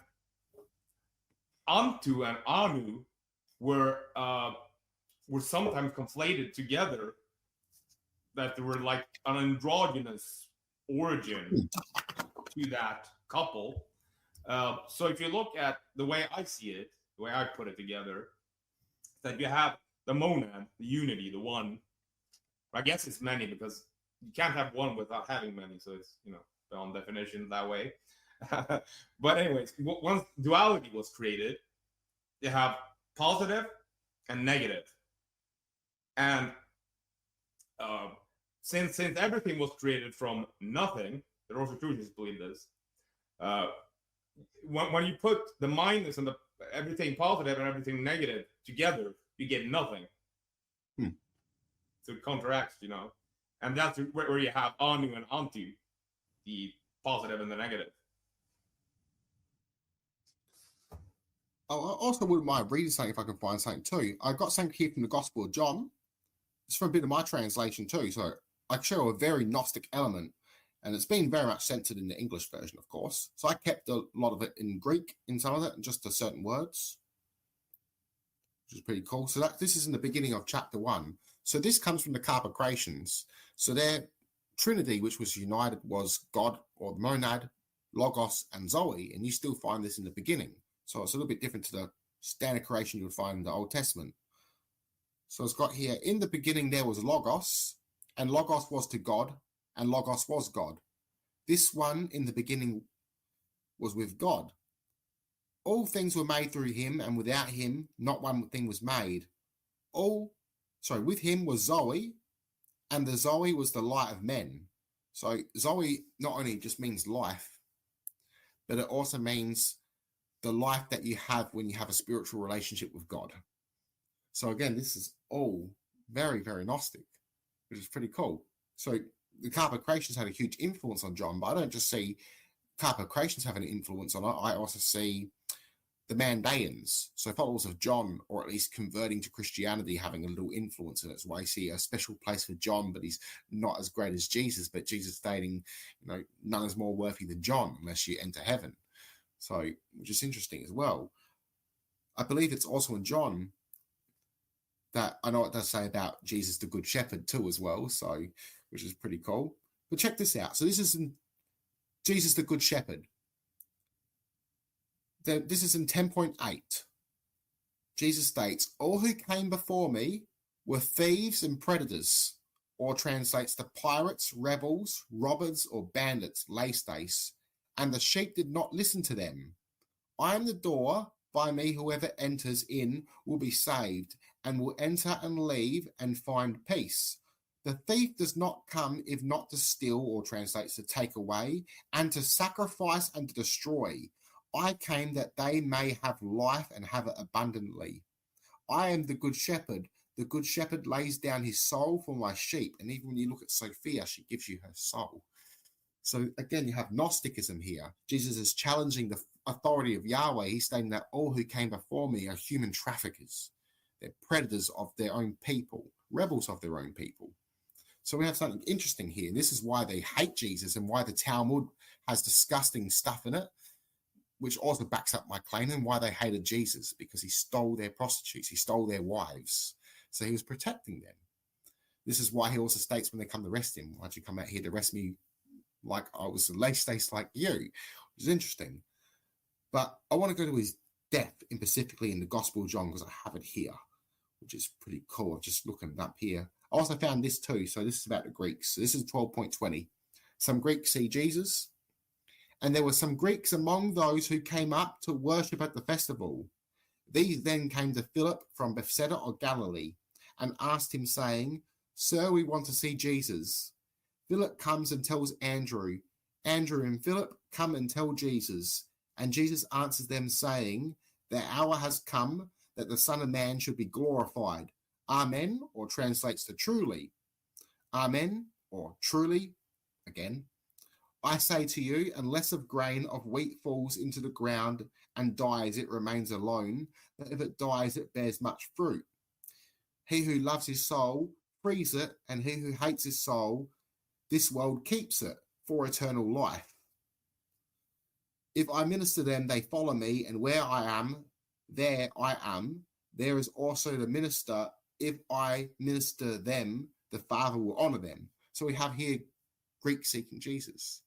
[SPEAKER 1] Antu and Anu were sometimes conflated together, that they were like an androgynous origin to that couple. So if you look at the way I see it, the way I put it together, that you have the monad, the unity, the one. I guess it's many because you can't have one without having many. So it's, on definition that way. But anyways, once duality was created, you have positive and negative. And since everything was created from nothing, the Rosicrucians believe this. When you put the minus and everything positive and everything negative together, you get nothing. So it counteracts, and that's where you have Anu and Antu, the positive and the negative.
[SPEAKER 2] I also wouldn't mind reading something if I can find something too. I got something here from the Gospel of John. It's from a bit of my translation too. So I show a very Gnostic element, and it's been very much censored in the English version, of course. So I kept a lot of it in Greek, in some of it, and just to certain words, which is pretty cool. So this is in the beginning of chapter 1. So this comes from the Carpocratians. So their Trinity, which was united, was God, or the monad, Logos, and Zoe, and you still find this in the beginning. So it's a little bit different to the standard creation you would find in the Old Testament. So it's got here, in the beginning there was Logos, and Logos was to God, and Logos was God. This one in the beginning was with God. All things were made through him, and without him not one thing was made. With him was Zoe, and the Zoe was the light of men. So Zoe not only just means life, but it also means the life that you have when you have a spiritual relationship with God. So again, this is all very, very Gnostic, which is pretty cool. So the Carpocratians had a huge influence on John, but I don't just see Carpocratians having an influence on it. I also see the Mandaeans, so followers of John, or at least converting to Christianity, having a little influence in it. That's why I see a special place for John, but he's not as great as Jesus. But Jesus stating, none is more worthy than John unless you enter heaven. So, which is interesting as well. I believe it's also in John that I know what it does say about Jesus, the Good Shepherd, too, as well. So, which is pretty cool. But check this out. So this is in Jesus, the Good Shepherd. This is in 10.8. Jesus states, all who came before me were thieves and predators, or translates to pirates, rebels, robbers, or bandits, Laestace, and the sheep did not listen to them. I am the door. By me whoever enters in will be saved, and will enter and leave and find peace. The thief does not come if not to steal, or translates to take away, and to sacrifice and to destroy. I came that they may have life and have it abundantly. I am the good shepherd. The good shepherd lays down his soul for my sheep. And even when you look at Sophia, she gives you her soul. So again, you have Gnosticism here. Jesus is challenging the authority of Yahweh. He's stating that all who came before me are human traffickers. They're predators of their own people, rebels of their own people. So we have something interesting here. This is why they hate Jesus and why the Talmud has disgusting stuff in it, which also backs up my claim, and why they hated Jesus, because he stole their prostitutes, he stole their wives. So he was protecting them. This is why he also states when they come to arrest him, why'd you come out here to arrest me like I was a Laestace like you? Which is interesting. But I want to go to his death, specifically in the Gospel of John, because I have it here, which is pretty cool. I'm just looking it up here. I also found this too. So this is about the Greeks. So this is 12.20. Some Greeks see Jesus, and there were some Greeks among those who came up to worship at the festival. These then came to Philip from Bethsaida or Galilee and asked him, saying, Sir, we want to see Jesus. Philip comes and tells Andrew. Andrew and Philip come and tell Jesus. And Jesus answers them, saying, The hour has come that the Son of Man should be glorified. Amen, or translates to truly. Amen, or truly, again. I say to you, unless a grain of wheat falls into the ground and dies, it remains alone. But if it dies, it bears much fruit. He who loves his soul frees it, and he who hates his soul, this world keeps it for eternal life. If I minister them, they follow me, and where I am, there I am. There is also the minister. If I minister them, the Father will honor them. So we have here Greeks seeking Jesus.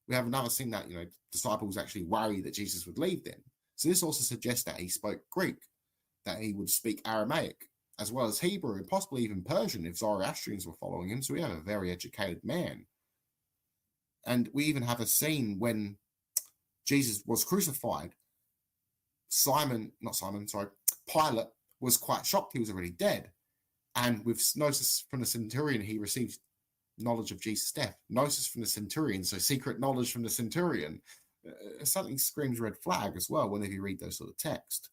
[SPEAKER 2] We have another thing that, disciples actually worry that Jesus would leave them. So this also suggests that he spoke Greek, that he would speak Aramaic, as well as Hebrew, and possibly even Persian if Zoroastrians were following him. So we have a very educated man. And we even have a scene when Jesus was crucified. Pilate was quite shocked he was already dead. And with gnosis from the centurion, he received knowledge of Jesus' death. Gnosis from the centurion, so secret knowledge from the centurion. Something screams red flag as well whenever you read those sort of text.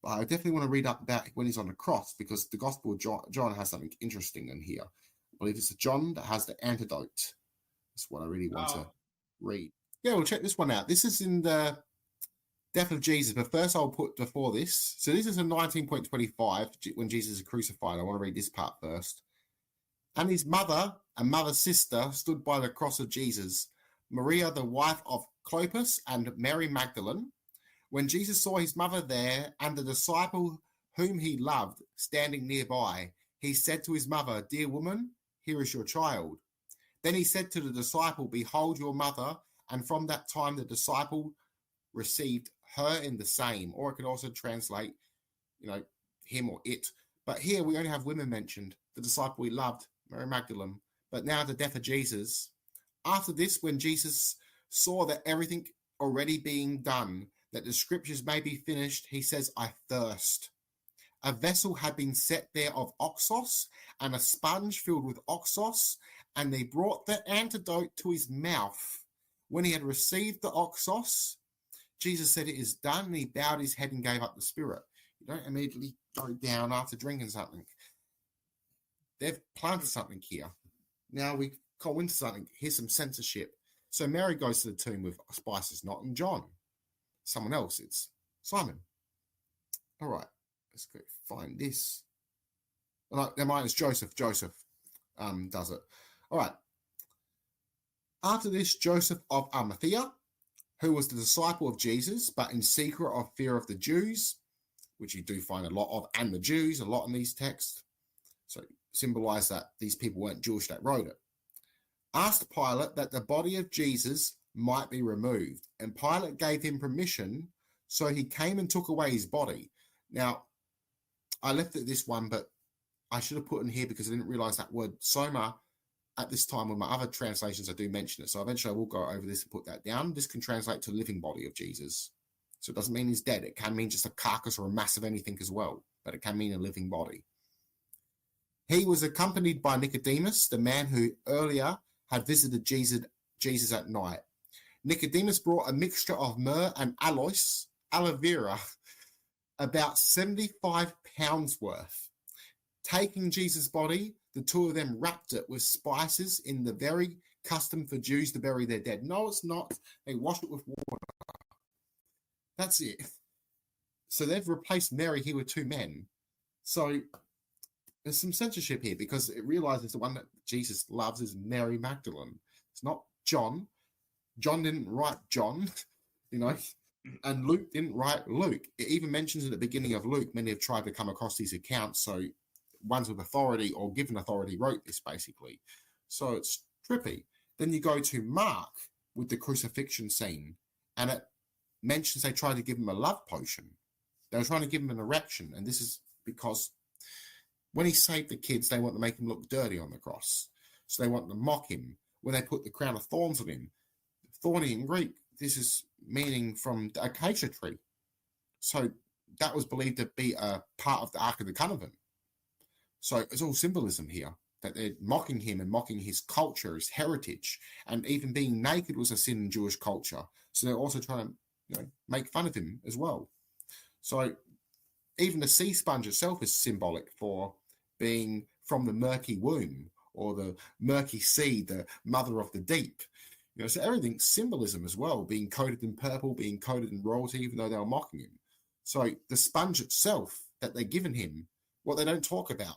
[SPEAKER 2] But I definitely want to read up about when he's on the cross, because the Gospel of John has something interesting in here. I believe it's John that has the antidote. That's what I really want to read. Yeah, we'll check this one out. This is in the death of Jesus, but first I'll put before this. So this is in 19.25 when Jesus is crucified. I want to read this part first. And his mother and mother's sister stood by the cross of Jesus, Maria, the wife of Clopas, and Mary Magdalene. When Jesus saw his mother there and the disciple whom he loved standing nearby, he said to his mother, Dear woman, here is your child. Then he said to the disciple, Behold your mother. And from that time the disciple received her in the same. Or it could also translate, him or it. But here we only have women mentioned. The disciple he loved, Mary Magdalene. But now the death of Jesus. After this, when Jesus saw that everything already being done, that the scriptures may be finished, he says, I thirst. A vessel had been set there of oxos, and a sponge filled with oxos, and they brought the antidote to his mouth. When he had received the oxos, Jesus said, It is done, and he bowed his head and gave up the spirit. You don't immediately go down after drinking something. They've planted something here. Now we go into something. Here's some censorship. So Mary goes to the tomb with spices, not in John. Someone else. It's Simon. All right, let's go find this. No, mine is Joseph. Joseph does it. All right. After this, Joseph of Arimathea, who was the disciple of Jesus, but in secret of fear of the Jews, which you do find a lot of, and the Jews, a lot in these texts. So symbolize that these people weren't Jewish that wrote it. Asked Pilate that the body of Jesus might be removed, and Pilate gave him permission, so he came and took away his body. Now, I left it this one, but I should have put in here because I didn't realize that word soma at this time. With my other translations, I do mention it. So eventually I will go over this and put that down. This can translate to living body of Jesus. So it doesn't mean he's dead. It can mean just a carcass or a mass of anything as well, but it can mean a living body. He was accompanied by Nicodemus, the man who earlier had visited Jesus at night. Nicodemus brought a mixture of myrrh and aloe vera, about 75 pounds worth. Taking Jesus' body, the two of them wrapped it with spices in the very custom for Jews to bury their dead. No, it's not. They wash it with water. That's it. So they've replaced Mary here with two men. So there's some censorship here because it realizes the one that Jesus loves is Mary Magdalene. It's not John. John didn't write John, and Luke didn't write Luke. It even mentions at the beginning of Luke, many have tried to come across these accounts. So ones with authority or given authority wrote this basically. So it's trippy. Then you go to Mark with the crucifixion scene, and it mentions they tried to give him a love potion. They were trying to give him an erection, and this is because when he saved the kids, they want to make him look dirty on the cross. So they want to mock him. When they put the crown of thorns on him, thorny in Greek, this is meaning from the acacia tree. So that was believed to be a part of the Ark of the Covenant. So it's all symbolism here, that they're mocking him and mocking his culture, his heritage, and even being naked was a sin in Jewish culture. So they're also trying to make fun of him as well. So even the sea sponge itself is symbolic for being from the murky womb or the murky sea, the mother of the deep. So everything's symbolism as well, being coated in purple, being coated in royalty, even though they were mocking him. So the sponge itself that they're giving him, what they don't talk about,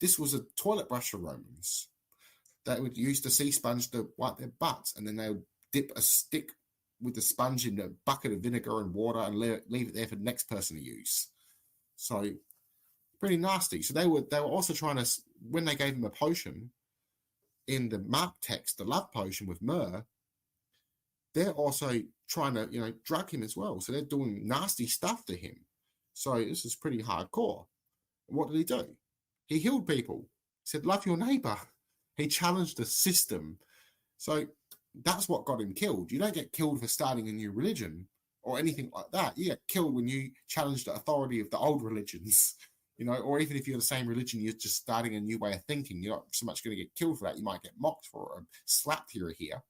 [SPEAKER 2] this was a toilet brush for Romans. They would use the sea sponge to wipe their butts, and then they would dip a stick with the sponge in a bucket of vinegar and water and leave it there for the next person to use. So pretty nasty. So they were also trying to, when they gave him a potion in the Mark text, the love potion with myrrh, they're also trying to drug him as well. So they're doing nasty stuff to him. So this is pretty hardcore. What did he do? He healed people. He said, love your neighbor. He challenged the system. So that's what got him killed. You don't get killed for starting a new religion or anything like that. You get killed when you challenge the authority of the old religions, or even if you're the same religion, you're just starting a new way of thinking. You're not so much going to get killed for that. You might get mocked for it or slapped here or here.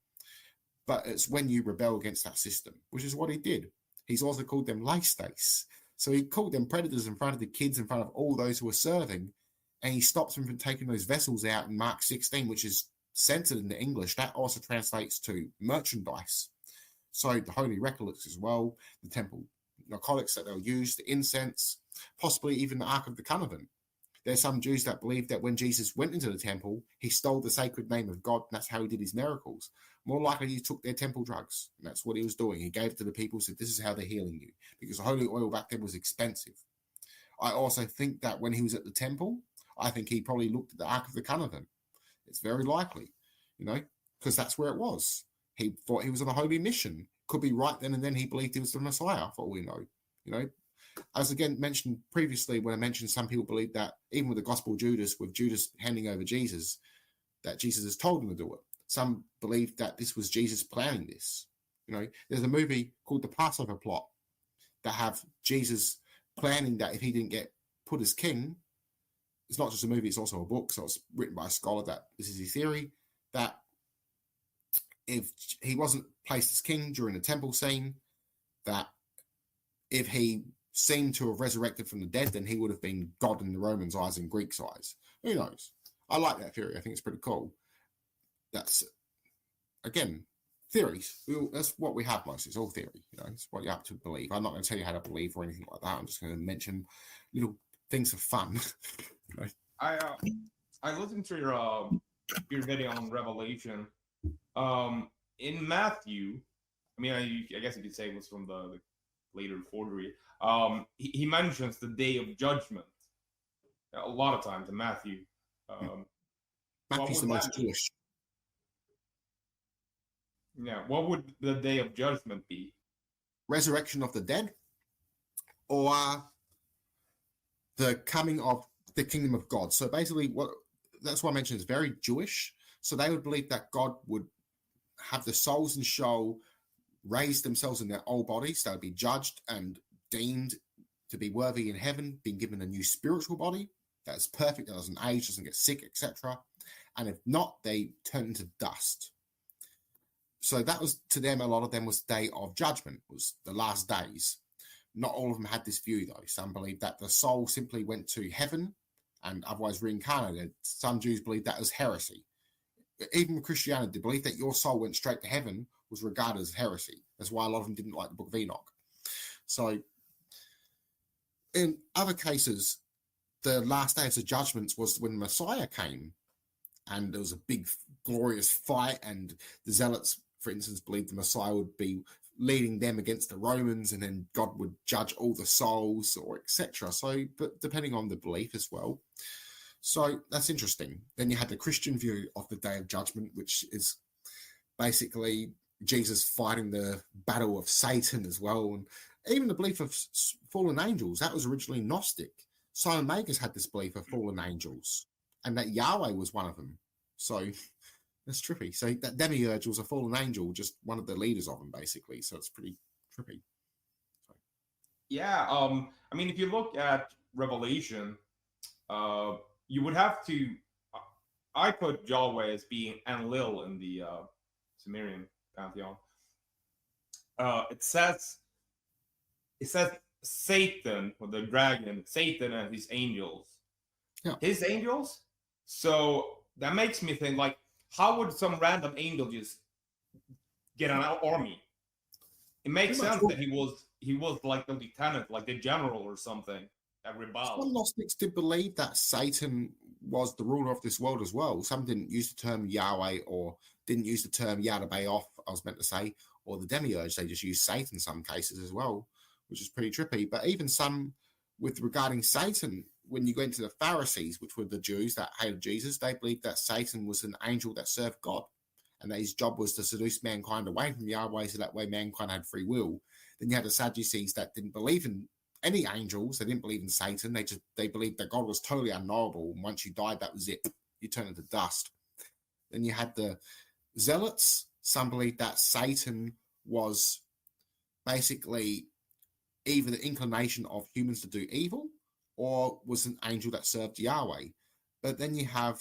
[SPEAKER 2] But it's when you rebel against that system, which is what he did. He's also called them leistes. So he called them predators in front of the kids, in front of all those who were serving. And he stops them from taking those vessels out in Mark 16, which is censored into English. That also translates to merchandise. So the holy relics as well, the temple narcotics that they'll use, the incense, possibly even the Ark of the Covenant. There's some Jews that believe that when Jesus went into the temple, he stole the sacred name of God, and that's how he did his miracles. More likely, he took their temple drugs, and that's what he was doing. He gave it to the people, said, this is how they're healing you, because holy oil back then was expensive. I also think that when he was at the temple, I think he probably looked at the Ark of the Covenant. It's very likely, because that's where it was. He thought he was on a holy mission. Could be right then and then he believed he was the Messiah, for all we know. As again mentioned previously, when I mentioned some people believe that even with the Gospel of Judas, with Judas handing over Jesus, that Jesus has told him to do it. Some believe that this was Jesus planning this. There's a movie called The Passover Plot that have Jesus planning that if he didn't get put as king, it's not just a movie, it's also a book. So it's written by a scholar that this is his theory, that if he wasn't placed as king during the temple scene, that if he seemed to have resurrected from the dead, then he would have been God in the Romans' eyes and Greeks' eyes. Who knows? I like that theory. I think it's pretty cool. That's, again, theories. That's what we have mostly. It's all theory. It's what you have to believe. I'm not going to tell you how to believe or anything like that. I'm just going to mention little things for fun.
[SPEAKER 1] I listened to your video on Revelation. In Matthew, I mean, I guess you could say it was from the later forgery. He mentions the day of judgment a lot of times in Matthew.
[SPEAKER 2] Matthew's the most Jewish.
[SPEAKER 1] Yeah, what would the day of judgment be?
[SPEAKER 2] Resurrection of the dead, or the coming of the kingdom of God. So basically, that's why I mentioned it's very Jewish. So they would believe that God would have the souls and soul raise themselves in their old bodies. They would be judged and deemed to be worthy in heaven, being given a new spiritual body that's perfect, that doesn't age, doesn't get sick, etc. And if not, they turn into dust. So that was, to them, a lot of them was day of judgment, was the last days. Not all of them had this view, though. Some believed that the soul simply went to heaven and otherwise reincarnated. Some Jews believed that as heresy. Even with Christianity, the belief that your soul went straight to heaven was regarded as heresy. That's why a lot of them didn't like the Book of Enoch. So in other cases, the last days of judgments was when Messiah came, and there was a big, glorious fight, and the Zealots, for instance, believed the Messiah would be leading them against the Romans, and then God would judge all the souls, or etc. So, but depending on the belief as well. So that's interesting. Then you had the Christian view of the Day of Judgment, which is basically Jesus fighting the battle of Satan as well. And even the belief of fallen angels, that was originally Gnostic. Simon Magus had this belief of fallen angels, and that Yahweh was one of them. So that's trippy. So that demiurge was a fallen angel, just one of the leaders of them, basically. So it's pretty trippy.
[SPEAKER 1] Yeah. I mean, if you look at Revelation, you would have to. I put Yahweh as being Enlil in the Sumerian pantheon. It says Satan, or the dragon, Satan and his angels.
[SPEAKER 2] Yeah.
[SPEAKER 1] His angels? So that makes me think, like, how would some random angel just get an army? It makes sense that he was like the lieutenant, like the general or something that rebelled.
[SPEAKER 2] Some Gnostics did believe that Satan was the ruler of this world as well. Some didn't use the term Yahweh, or didn't use the term Yahweh, I was meant to say, or the demiurge. They just used Satan in some cases as well, which is pretty trippy. But even some with regarding Satan, when you go into the Pharisees, which were the Jews that hated Jesus, they believed that Satan was an angel that served God, and that his job was to seduce mankind away from Yahweh, so that way mankind had free will. Then you had the Sadducees that didn't believe in any angels. They didn't believe in Satan. They believed that God was totally unknowable, and once you died, that was it. You turned into dust. Then you had the Zealots. Some believed that Satan was basically either the inclination of humans to do evil, or was an angel that served Yahweh. But then you have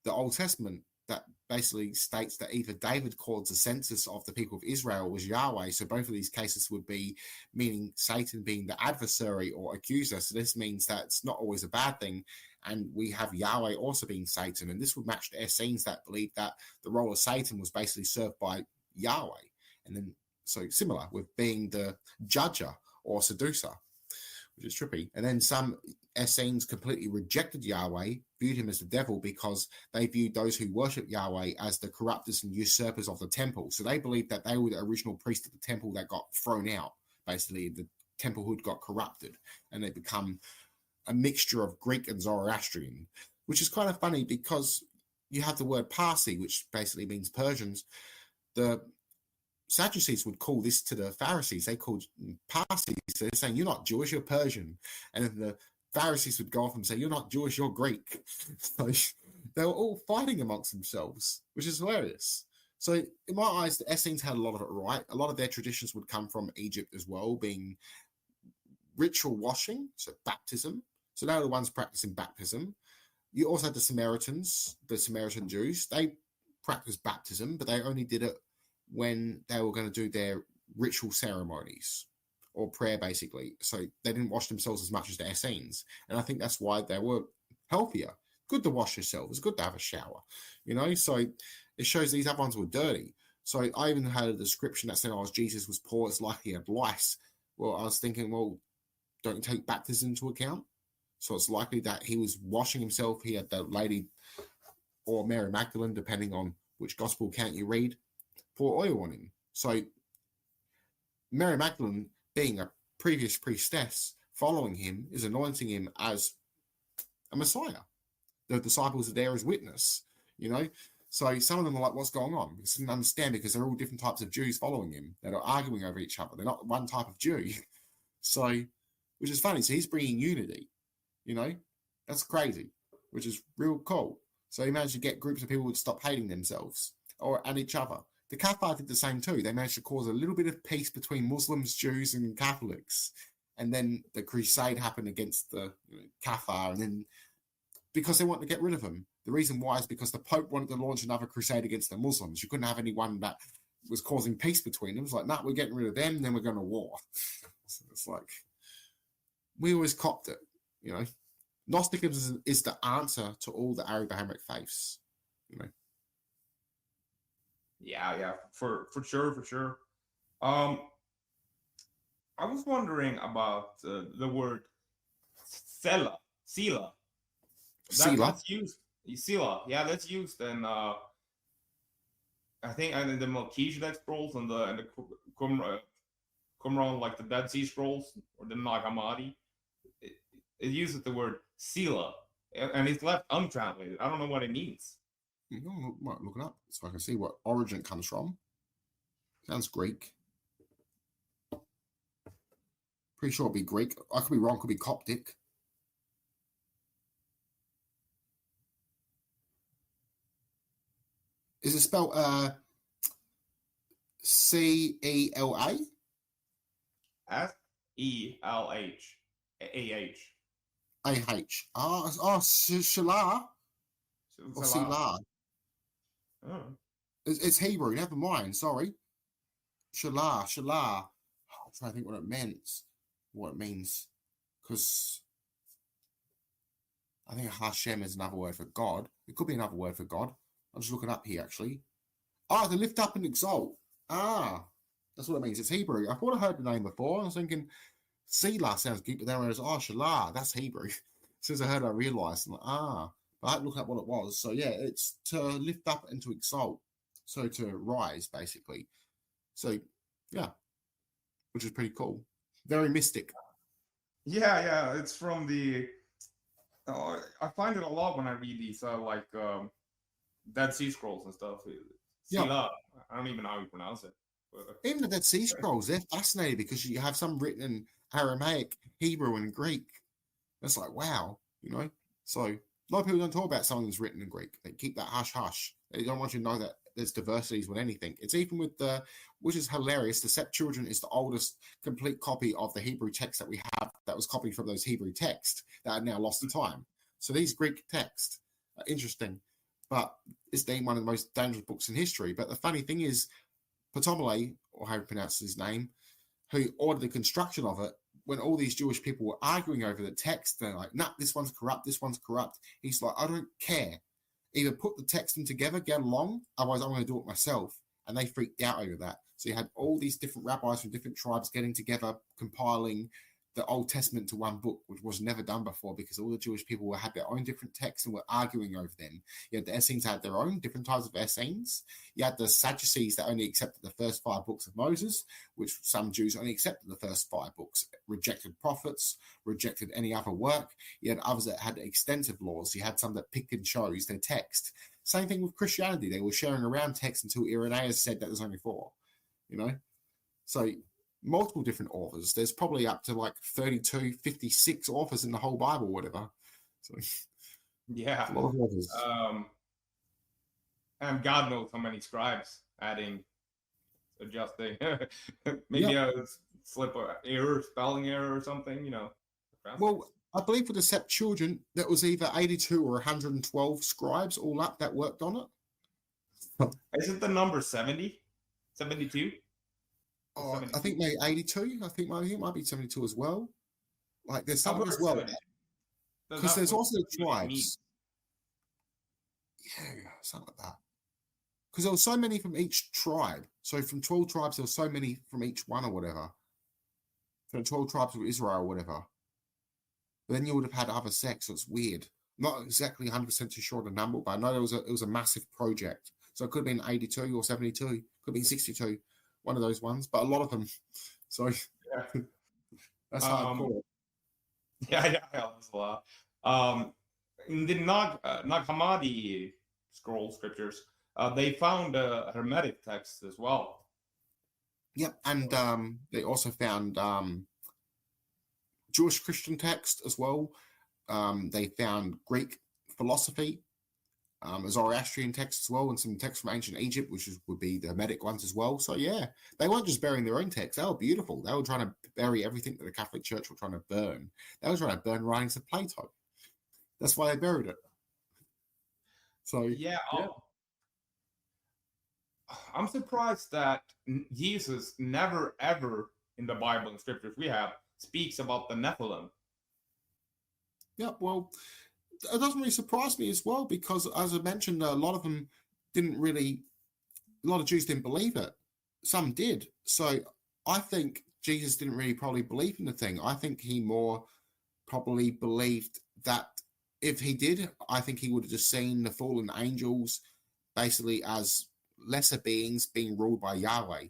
[SPEAKER 2] the Old Testament that basically states that either David called the census of the people of Israel was Yahweh. So both of these cases would be meaning Satan being the adversary or accuser. So this means that it's not always a bad thing. And we have Yahweh also being Satan. And this would match the Essenes that believe that the role of Satan was basically served by Yahweh. And then, so similar with being the judger or seducer, which is trippy. And then some Essenes completely rejected Yahweh, viewed him as the devil, because they viewed those who worship Yahweh as the corruptors and usurpers of the temple. So they believed that they were the original priests of the temple that got thrown out. Basically, the templehood got corrupted, and they become a mixture of Greek and Zoroastrian, which is kind of funny because you have the word Parsi, which basically means Persians. The Sadducees would call this to the Pharisees. They called Parsis. They're saying, you're not Jewish, you're Persian. And then the Pharisees would go off and say, you're not Jewish, you're Greek. So they were all fighting amongst themselves, which is hilarious. So in my eyes, the Essenes had a lot of it right. A lot of their traditions would come from Egypt as well, being ritual washing, so baptism. So they were the ones practicing baptism. You also had the Samaritans, the Samaritan Jews. They practiced baptism, but they only did it when they were going to do their ritual ceremonies or prayer, basically. So they didn't wash themselves as much as the Essenes. And I think that's why they were healthier. Good to wash yourself. It's good to have a shower, you know? So it shows these other ones were dirty. So I even had a description that said, "Oh, Jesus was poor. It's like he had lice." Well, I was thinking, well, don't take baptism into account. So it's likely that he was washing himself. He had the lady or Mary Magdalene, depending on which gospel account you read, pour oil on him. So Mary Magdalene, being a previous priestess, following him, is anointing him as a Messiah. The disciples are there as witness, So some of them are like, what's going on? Because they didn't understand, because they're all different types of Jews following him that are arguing over each other. They're not one type of Jew. So, which is funny. So he's bringing unity, That's crazy, which is real cool. So he managed to get groups of people to stop hating themselves and each other. The Cathars did the same too. They managed to cause a little bit of peace between Muslims, Jews, and Catholics. And then the crusade happened against the Cathar, and then because they wanted to get rid of them. The reason why is because the Pope wanted to launch another crusade against the Muslims. You couldn't have anyone that was causing peace between them. It's like, we're getting rid of them, then we're going to war. So it's like, we always copped it, Gnosticism is the answer to all the Abrahamic faiths,
[SPEAKER 1] Yeah, for sure. I was wondering about the word Sela.
[SPEAKER 2] Sila.
[SPEAKER 1] That's used. Sila, yeah, that's used in I think in the Melchizedek scrolls and the Qumran, like the Dead Sea Scrolls or the Nag Hammadi. It uses the word Sila, and it's left untranslated. I don't know what it means.
[SPEAKER 2] Might look it up so I can see what origin it comes from. Sounds Greek. Pretty sure it'd be Greek. I could be wrong. Could be Coptic. Is it spelled C-E-L-A?
[SPEAKER 1] S-E-L-H. A-H.
[SPEAKER 2] A-H. Shalah. Or Silah.
[SPEAKER 1] Oh.
[SPEAKER 2] It's Hebrew. Never mind. Sorry. Shalah. I'm trying to think what it means. Because I think Hashem is another word for God. It could be another word for God. I'm just looking up here, actually. To lift up and exalt. That's what it means. It's Hebrew. I thought I heard the name before. I was thinking, Selah sounds good, but then I was, Shalah, that's Hebrew. As soon as I heard it, I realized, I'm like, But I had to look up what it was. So, yeah, it's to lift up and to exalt. So, to rise, basically. So, yeah, which is pretty cool. Very mystic.
[SPEAKER 1] Yeah, it's from the... I find it a lot when I read these, Dead Sea Scrolls and stuff. Sila, I don't even know how you pronounce it.
[SPEAKER 2] Even the Dead Sea Scrolls, they're fascinating because you have some written in Aramaic, Hebrew, and Greek. It's like, wow, So a lot of people don't talk about something that's written in Greek. They keep that hush-hush. They don't want you to know that there's diversities with anything. It's even with which is hilarious, the Septuagint is the oldest complete copy of the Hebrew text that we have that was copied from those Hebrew texts that are now lost to time. So these Greek texts are interesting. But it's deemed one of the most dangerous books in history. But the funny thing is, Ptolemy, or how you pronounce his name, who ordered the construction of it, when all these Jewish people were arguing over the text, they're like, this one's corrupt, this one's corrupt. He's like, I don't care. Either put the text in together, get along, otherwise I'm going to do it myself. And they freaked out over that. So you had all these different rabbis from different tribes getting together, compiling the Old Testament to one book, which was never done before because all the Jewish people had their own different texts and were arguing over them. You had the Essenes had their own different types of Essenes. You had the Sadducees that only accepted the first 5 books of Moses, which some Jews only accepted the first 5 books, rejected prophets, rejected any other work. You had others that had extensive laws. You had some that picked and chose their text. Same thing with Christianity. They were sharing around text until Irenaeus said that there's only 4, So multiple different authors. There's probably up to like 32, 56 authors in the whole Bible, whatever. So,
[SPEAKER 1] yeah.
[SPEAKER 2] A lot of authors.
[SPEAKER 1] And God knows how many scribes adding, adjusting. Maybe a slip of error, spelling error or something,
[SPEAKER 2] Well, I believe for the Septuagint, that was either 82 or 112 scribes all up that worked on it.
[SPEAKER 1] Isn't the number 70? 72?
[SPEAKER 2] I think maybe 82. I think it might be 72 as well. Like there's something as well. Because there's also the tribes. Yeah, something like that. because there were so many from each tribe. So from 12 tribes, there were so many from each one or whatever. From 12 tribes of Israel or whatever. But then you would have had other sects, so it's weird. Not exactly 100% too sure of the number, but I know it was a massive project. So it could have been 82 or 72, could have been 62, one of those ones, but a lot of them. So
[SPEAKER 1] Yeah.
[SPEAKER 2] that's hardcore.
[SPEAKER 1] Yeah, that's a lot. In the Nag Hammadi scroll scriptures, they found Hermetic texts as well.
[SPEAKER 2] Yep, and they also found Jewish Christian text as well. They found Greek philosophy, Zoroastrian texts as well, and some texts from ancient Egypt, which would be the Hermetic ones as well. So yeah, they weren't just burying their own texts; they were beautiful. They were trying to bury everything that the Catholic Church were trying to burn. They were trying to burn writings of Plato. That's why they buried it. So
[SPEAKER 1] yeah. I'm surprised that Jesus never ever in the Bible and scriptures we have speaks about the Nephilim.
[SPEAKER 2] Yeah, well, it doesn't really surprise me as well, because as I mentioned, a lot of them didn't really, a lot of Jews didn't believe it. Some did. So I think Jesus didn't really probably believe in the thing. I think he more probably believed that if he did, I think he would have just seen the fallen angels basically as lesser beings being ruled by Yahweh,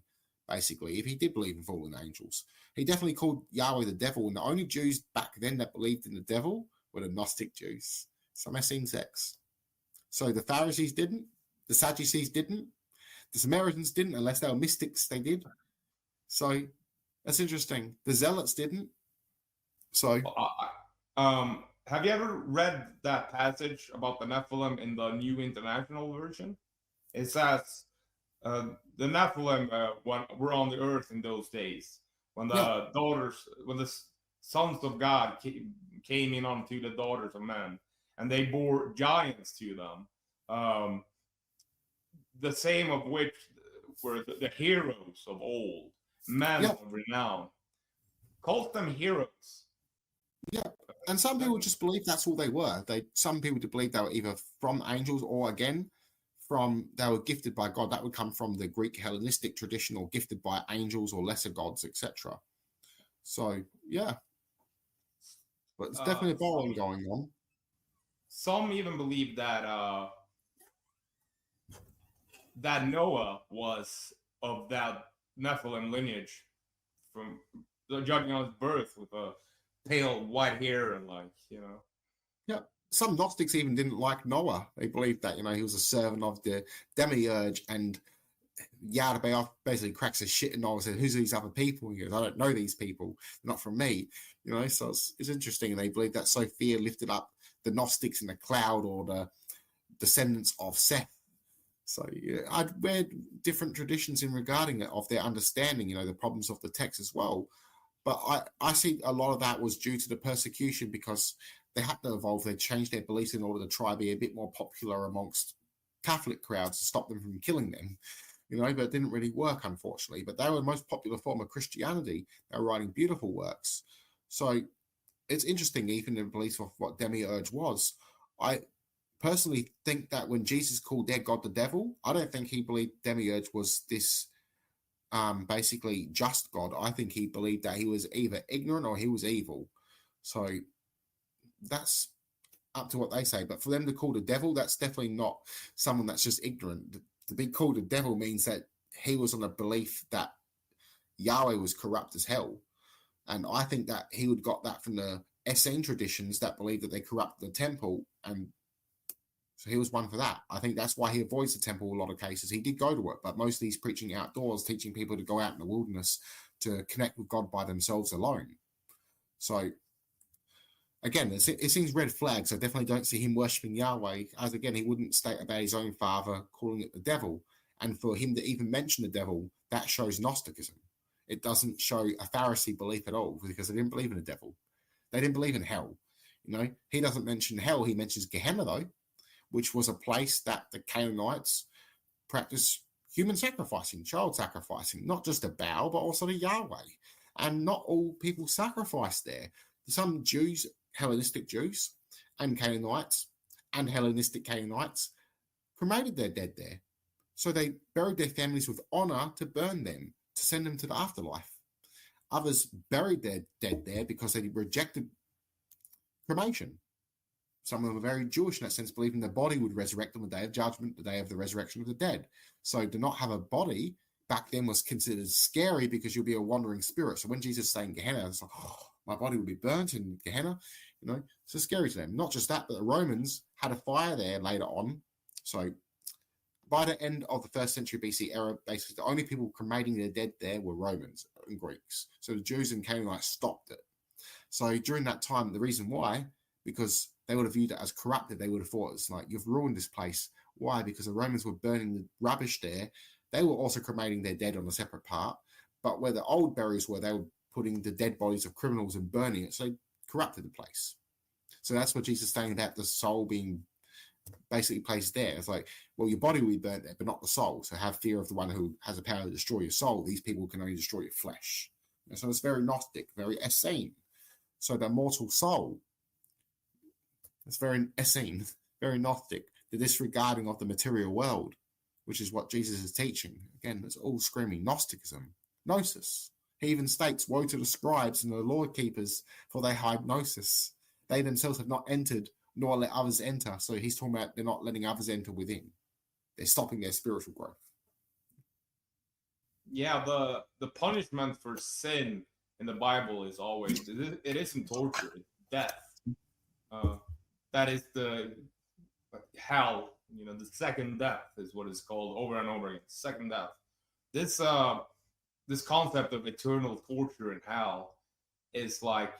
[SPEAKER 2] basically, if he did believe in fallen angels. He definitely called Yahweh the devil, and the only Jews back then that believed in the devil were the Gnostic Jews, some Essene sects. So the Pharisees didn't, the Sadducees didn't, the Samaritans didn't, unless they were mystics, they did. So that's interesting. The Zealots didn't. So
[SPEAKER 1] have you ever read that passage about the Nephilim in the New International Version? It says the Nephilim were on the earth in those days when the when the sons of God came in unto the daughters of men, and they bore giants to them, the same of which were the heroes of old, men of renown. Calls them heroes.
[SPEAKER 2] Yeah, and some people just believe that's all they were. Some people believe they were either from angels or again they were gifted by God. That would come from the Greek Hellenistic tradition, or gifted by angels or lesser gods, etc. So yeah, but it's definitely a borrowing going on.
[SPEAKER 1] Some even believe that that Noah was of that Nephilim lineage, from judging on his birth with a pale white hair and
[SPEAKER 2] Yeah, some Gnostics even didn't like Noah. They believed that he was a servant of the demiurge, and Yahweh basically cracks his shit, and Noah said, "Who's these other people?" He goes, "I don't know these people. They're not from me." So it's interesting. And they believe that Sophia lifted up the Gnostics in the cloud, or the descendants of Seth. So yeah, I'd read different traditions in regarding it, of their understanding, the problems of the text as well. But I see a lot of that was due to the persecution, because they had to evolve. They changed their beliefs in order to try to be a bit more popular amongst Catholic crowds to stop them from killing them, but it didn't really work, unfortunately. But they were the most popular form of Christianity. They were writing beautiful works. So it's interesting, even the belief of what demiurge was. I personally think that when Jesus called their God the devil, I don't think he believed demiurge was this basically just God. I think he believed that he was either ignorant or he was evil. So that's up to what they say. But for them to call the devil, that's definitely not someone that's just ignorant. To be called a devil means that he was on a belief that Yahweh was corrupt as hell. And I think that he would got that from the Essene traditions that believe that they corrupted the temple, and so he was one for that. I think that's why he avoids the temple in a lot of cases. He did go to it, but mostly he's preaching outdoors, teaching people to go out in the wilderness to connect with God by themselves alone. So again, it seems red flags. I definitely don't see him worshipping Yahweh, as again, he wouldn't state about his own father, calling it the devil. And for him to even mention the devil, that shows Gnosticism. It doesn't show a Pharisee belief at all, because they didn't believe in the devil. They didn't believe in hell. He doesn't mention hell. He mentions Gehenna, though, which was a place that the Canaanites practiced human sacrificing, child sacrificing, not just to Baal, but also to Yahweh. And not all people sacrificed there. Some Jews, Hellenistic Jews, and Canaanites, and Hellenistic Canaanites cremated their dead there. So they buried their families with honor to burn them, to send them to the afterlife. Others buried their dead there because they rejected cremation. Some of them were very Jewish in that sense, believing their body would resurrect on the day of judgment, the day of the resurrection of the dead. So to not have a body back then was considered scary because you'll be a wandering spirit. So when Jesus is saying Gehenna, it's like, oh, my body will be burnt in Gehenna. So scary to them. Not just that, but the Romans had a fire there later on. So by the end of the 1st century BC era, basically the only people cremating their dead there were Romans and Greeks. So the Jews and Canaanites stopped it. So during that time, the reason why, because they would have viewed it as corrupted. They would have thought it's like, you've ruined this place. Why? Because the Romans were burning the rubbish there. They were also cremating their dead on a separate part. But where the old burials were, they were putting the dead bodies of criminals and burning it. So they corrupted the place. So that's what Jesus is saying about the soul being basically placed there. It's like, well, your body will be burnt there, but not the soul. So have fear of the one who has the power to destroy your soul. These people can only destroy your flesh. And so it's very Gnostic, very Essene. So the mortal soul, it's very Essene, very Gnostic, the disregarding of the material world, which is what Jesus is teaching. Again, it's all screaming Gnosticism, Gnosis. He even states, woe to the scribes and the law keepers, for they hide Gnosis. They themselves have not entered, nor let others enter. So he's talking about they're not letting others enter within. They're stopping their spiritual growth.
[SPEAKER 1] Yeah, the punishment for sin in the Bible is always, it isn't torture, it's death. That is the hell, the second death is what it's called over and over again. Second death. This concept of eternal torture in hell is like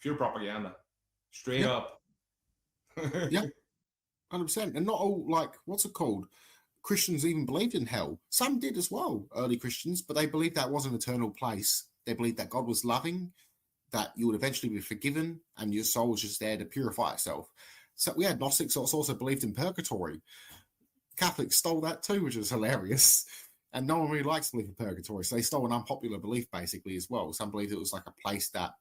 [SPEAKER 1] pure propaganda, straight up.
[SPEAKER 2] Yeah, 100%. And not all, like, what's it called? Christians even believed in hell. Some did as well, early Christians, but they believed that was an eternal place. They believed that God was loving, that you would eventually be forgiven, and your soul was just there to purify itself. So we had Gnostics also believed in purgatory. Catholics stole that too, which is hilarious. And no one really likes to believe in purgatory, so they stole an unpopular belief basically as well. Some believed it was like a place that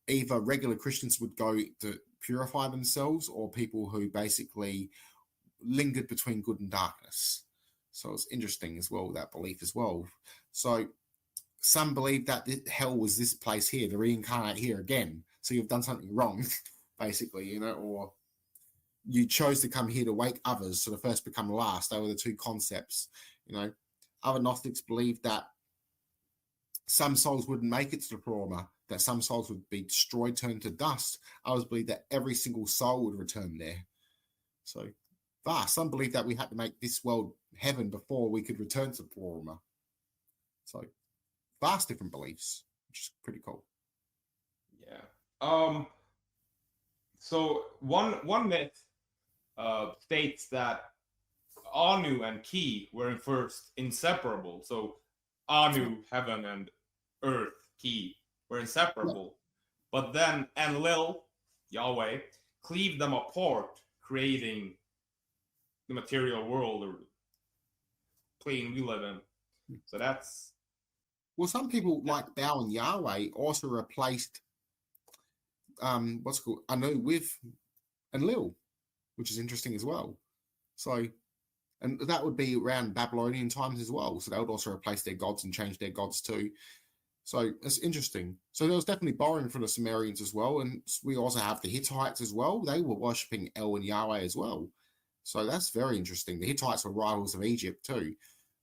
[SPEAKER 2] either regular Christians would go to purify themselves, or people who basically lingered between good and darkness. So it's interesting as well, that belief as well. So some believe that hell was this place here, to reincarnate here again. So you've done something wrong, basically, or you chose to come here to wake others, so the first become last. They were the two concepts. Other Gnostics believed that some souls wouldn't make it to the Pleroma, that some souls would be destroyed, turned to dust. Others believed that every single soul would return there. So vast. Some believe that we had to make this world heaven before we could return to the Pleroma. So vast different beliefs, which is pretty cool.
[SPEAKER 1] Yeah. So one myth states that Anu and Ki were first inseparable. So Anu, heaven, and earth, Ki, were inseparable. Yeah. But then Enlil, Yahweh, cleaved them apart, creating the material world or plane we live in. So that's...
[SPEAKER 2] Well, some people like Baal and Yahweh also replaced what's it called, Anu with Enlil, which is interesting as well. So, and that would be around Babylonian times as well. So they would also replace their gods and change their gods too. So it's interesting. So there was definitely borrowing from the Sumerians as well. And we also have the Hittites as well. They were worshipping El and Yahweh as well. So that's very interesting. The Hittites were rivals of Egypt too.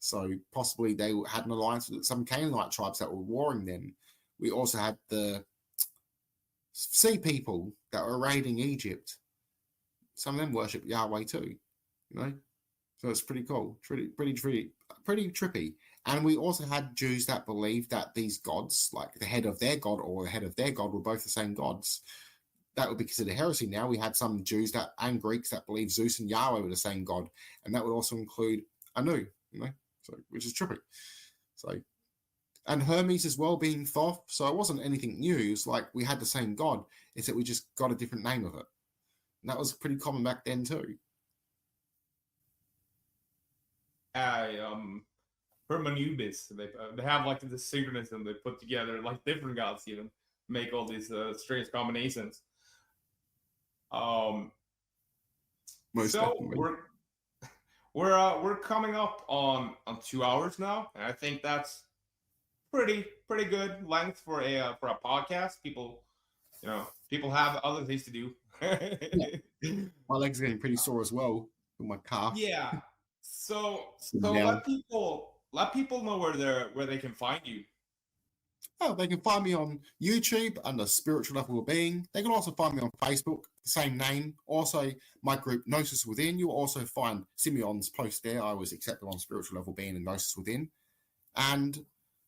[SPEAKER 2] So possibly they had an alliance with some Canaanite tribes that were warring them. We also had the sea people that were raiding Egypt. Some of them worship Yahweh too, So it's pretty cool, pretty trippy. And we also had Jews that believed that these gods, like the head of their god or the head of their god, were both the same gods. That would be considered heresy now. We had some Jews and Greeks that believed Zeus and Yahweh were the same god, and that would also include Anu, so which is trippy. So, and Hermes as well being Thoth. So it wasn't anything new. It was like we had the same god, it's that we just got a different name of it. And that was pretty common back then too.
[SPEAKER 1] Hermanubis, they have like this synchronism they put together, like different gods even make all these strange combinations.
[SPEAKER 2] Most
[SPEAKER 1] so
[SPEAKER 2] definitely.
[SPEAKER 1] we're coming up on 2 hours now, and I think that's pretty good length for a podcast. People have other things to do.
[SPEAKER 2] Yeah, my legs are getting pretty sore as well with my calf.
[SPEAKER 1] Yeah. So
[SPEAKER 2] Sitting
[SPEAKER 1] so
[SPEAKER 2] down.
[SPEAKER 1] let people know where they can find you.
[SPEAKER 2] Oh, they can find me on YouTube under Spiritual Level of Being. They can also find me on Facebook, the same name. Also, my group Gnosis Within. You'll also find Simeon's post there. I was accepted on Spiritual Level Being and Gnosis Within. And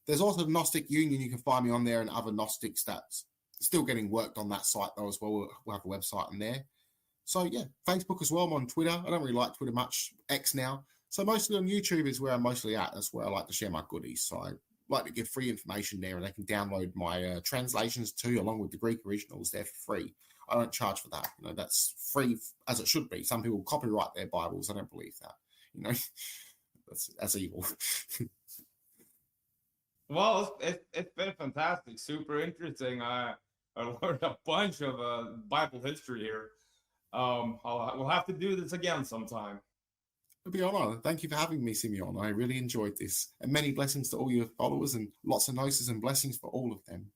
[SPEAKER 2] there's also the Gnostic Union. You can find me on there and other Gnostics that's still getting worked on that site though as well. We'll have a website on there. So yeah, Facebook as well. I'm on Twitter. I don't really like Twitter much. X now. So mostly on YouTube is where I'm mostly at. That's where I like to share my goodies. So I like to give free information there, and they can download my translations too, along with the Greek originals. They're free. I don't charge for that. That's free as it should be. Some people copyright their Bibles. I don't believe that. That's evil.
[SPEAKER 1] Well, it's been fantastic, super interesting. I learned a bunch of Bible history here. We'll have to do this again sometime.
[SPEAKER 2] It'll be an honor. Thank you for having me, Simeon. I really enjoyed this. And many blessings to all your followers and lots of gnosis and blessings for all of them.